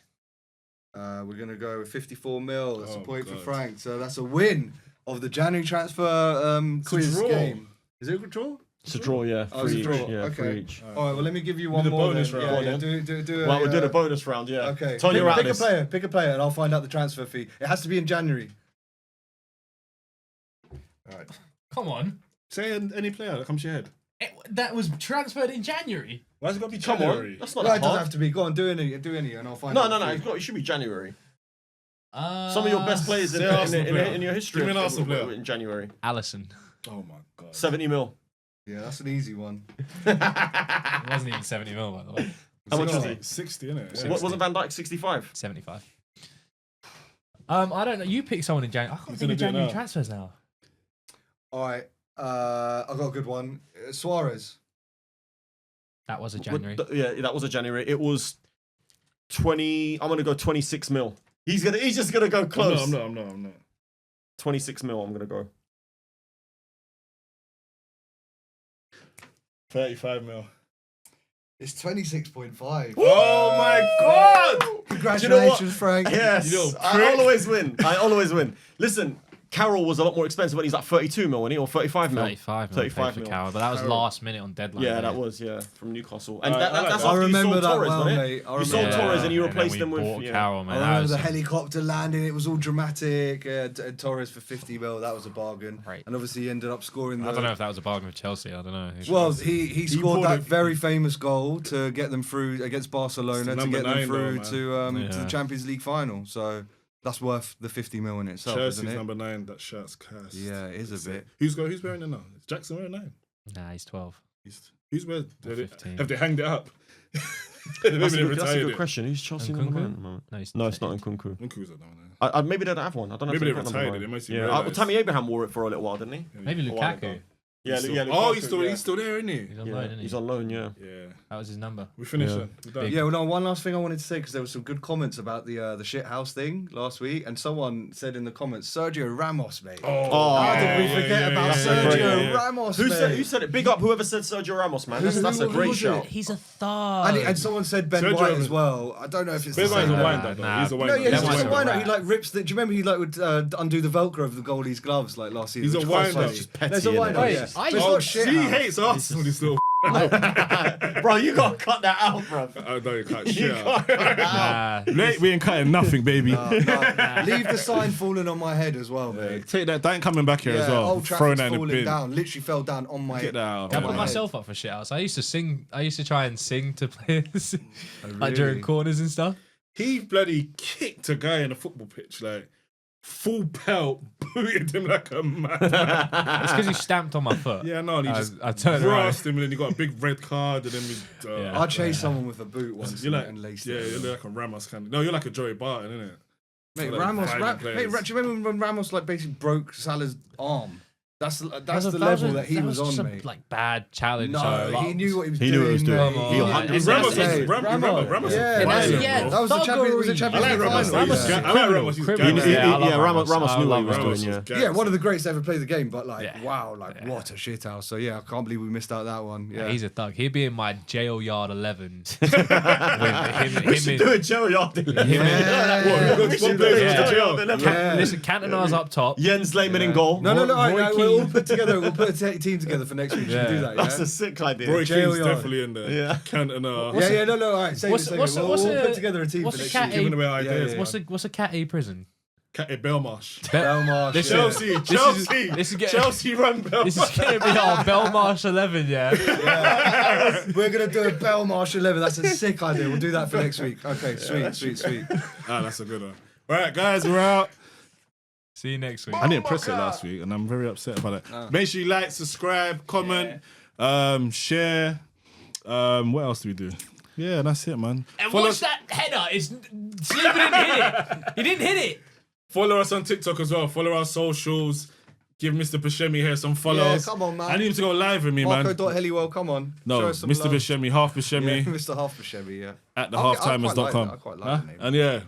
We're gonna go with 54 mil. That's a Oh, point for God. Frank. So that's a win of the January transfer quiz draw. game. Is it a draw? It's a draw, yeah. Oh, it's a Free draw. each. Yeah, Okay. free each. All right. Well, let me give you one the more. bonus then. round. Yeah, Go on, do Well, we're doing a a bonus round, yeah. Okay. Tony, you're out pick of a this. player. Pick a player, and I'll find out the transfer fee. It has to be in January. All right. Come on. Say any player that comes to your head. That was transferred in January. Why has it got to be Come January? on. That's not No, it that doesn't hard. have to be. Go on, do any, and I'll find No, out. no, the no. fee. It should be January. Some Some of your best players in, Say Arsenal player. in your history Give me an Arsenal player. were in January. Allison. Oh my god. 70 mil. Yeah, that's an easy one. It wasn't even 70 mil, by the way. How much was it? he? 60, innit? What wasn't Van Dijk 65? 75. I don't know. You pick someone in January. I can't He's think of gonna do it January now. transfers now. All right. I got a good one. Suarez. That was a January. Yeah, that was a January. It was 20. I'm gonna go 26 mil. He's just gonna go close. I'm not. 26 mil. I'm gonna go. 35 mil. It's 26.5. Oh my god! Congratulations, Frank. Yes, You little I prick. always win. I always win. Listen, Carroll was a lot more expensive, but he's like 32 mil, wasn't he? Or 35 mil? 35 for mil. Carroll, but that was last minute on deadline. Yeah, day. that was, from Newcastle. And I like that's that. after I remember you sold that Torres, well, wasn't mate. it? I You sold remember Torres and you then replaced we them with... bought Yeah. Carroll, I man. remember That the was- helicopter landing. It was all dramatic. Torres for 50 mil. That was a bargain. Right. And obviously he ended up scoring. I don't know if that was a bargain with Chelsea. I don't know. Well, he scored bought that it. very famous goal to get them through against Barcelona It's to number get them 9 through though, to the Champions League final. So that's worth the 50 mil in itself, Chelsea's isn't it? number 9. That shirt's cast. Yeah, it is a bit. Who's wearing it now? Is Jackson wearing 9? Nah, he's 12. Who's wearing? 15. Have they hanged it up? Maybe That's they a retired good it. question. Who's Chelsea number 9 at the moment? No, it's not Nkunku. Nkunku's not number 9. Maybe they don't have one. I don't know. Maybe if they they've got retired number it. They 9. must have Yeah, realised. Tammy Abraham wore it for a little while, didn't he? Maybe A while Lukaku. ago. Yeah, Oh, Lukaku, he's still there, isn't he? He's on Yeah, loan, isn't he? he's on loan, yeah. Yeah. That was his number. We finished Yeah. then. We're done. Yeah, well, no, one last thing I wanted to say because there was some good comments about the shit house thing last week, and someone said in the comments, Sergio Ramos, mate. Oh, How did we yeah, forget yeah, about yeah, Sergio yeah, yeah. Ramos? Who mate? said it? Big up whoever said Sergio Ramos, man. That's a who great was it? shout. He's a thug. And someone said Ben Sergio White Ramos. as well. I don't know if it's Ben the White's same. a guy. wind-up, though. Nah. He's a No, wind-up. yeah, Ben he's White's just a a wind-up. rat. He like rips the. Do you remember he like would undo the Velcro of the goalie's gloves like last season? He's a which quite wind-up. fun. Just petty, There's a innit? wind-up, Wait, yeah. I But it's Oh, not shit he house. hates Arsenal, this little. Bro, you gotta cut that out, bro. Oh, no, you can't shit out. Nah. Mate, we ain't cutting nothing, baby. No. Leave the sign falling on my head as well, mate. Take that. That ain't coming back here as well. Old Throwing Trafford's that in the falling bin. down. Literally fell down on my Get that out. I Yeah, put man. myself up for shit house. I used to sing. I used to try and sing to players, like during really? corners and stuff. He bloody kicked a guy in a football pitch, like full pelt, booted him like a man. It's because he stamped on my foot. Yeah, no, and he just I turned around. grasped him, and then he got a big red card, and then we. Yeah. I chased someone with a boot once You're like, and laced yeah, it. you're like a Ramos kind of. No, you're like a Joey Barton, isn't it? Mate, like Ramos. violent Mate, players. do you remember when Ramos like basically broke Salah's arm? That's the That level that he was just on, a, mate. like bad challenge. No, so, like, he knew what he was He doing. knew what he was doing. mate. He Yeah, 100% and Ramos, that's- is Ramos, Yeah, is that's- violent, yeah, bro. That was the Champions, was a thuggery. Champions I like League Ramos. final. Ramos, yeah. I like Ramos. He's Criminal. gangster. Yeah, I love Ramos Ramos. I knew what he love was Ramos doing, was yeah. gangster. Yeah, one of the greats to ever play the game, but like, Yeah. wow, like what a shit house. So yeah, I can't believe we missed out that one. Yeah, He's a thug. He'd be in my jail yard 11. with him Do a Joe Yard. What, what players Yeah. was the jail? Yeah. Listen, Cantona's up top. Jens Lehmann in goal. No, all right, Roy no, we'll all Keane. put together. We'll put a team together for next week. Should we do that? That's Yeah. a sick idea. Roy Jail Keane's yard. definitely in there. Yeah. Cantona. Yeah, no, all right. Save What's it. what's We'll put together a team what's for a next cat week. Giving away Yeah, ideas. yeah. what's a cat A prison? Belmarsh. Belmarsh. This yeah. is- Chelsea. this is get- Chelsea run Belmarsh. This is gonna be our Belmarsh 11, yeah. We're gonna do a Belmarsh 11. That's a sick idea. We'll do that for next week. Okay, sweet. Ah, that's a good one. All right, guys, we're out. See you next week. I didn't press it last week, and I'm very upset about that. Make sure you like, subscribe, comment, share. What else do we do? Yeah, that's it, man. And Follow watch that header. Saliba didn't hit it. He didn't hit it. Follow us on TikTok as well. Follow our socials. Give Mr. Bashemi here some follows. come on, man. I need him to go live with me, man. Marco.Hellywell, come on. No, Show us some Mr. love. Bashemi, half Yeah, Bashemi Mr. Half Chevy, yeah. at the I quite like halftimers.com. that. I quite like the name. And yeah,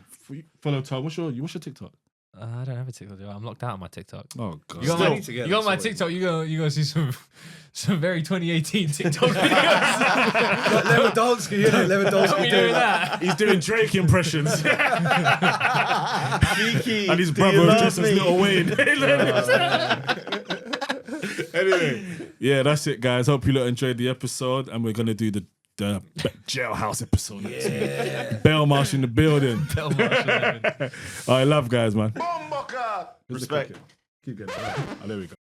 follow Tom. What's your TikTok? I don't have a TikTok. I'm locked out on my TikTok. Oh god. You got Still my, need to get you got that my sorted. TikTok. You gonna see some very 2018 TikTok videos. Lewandowski, innit? Lewandowski Don't be doing that. He's doing Drake impressions. Kiki, And his do you brother love just as me? Little Wayne. Anyway, yeah, that's it, guys. Hope you lot enjoyed the episode, and we're gonna do the jailhouse episode. Yeah, Belmarsh in the building. Belmarsh 11. I love guys, man. Respect. Keep going. Oh, there we go.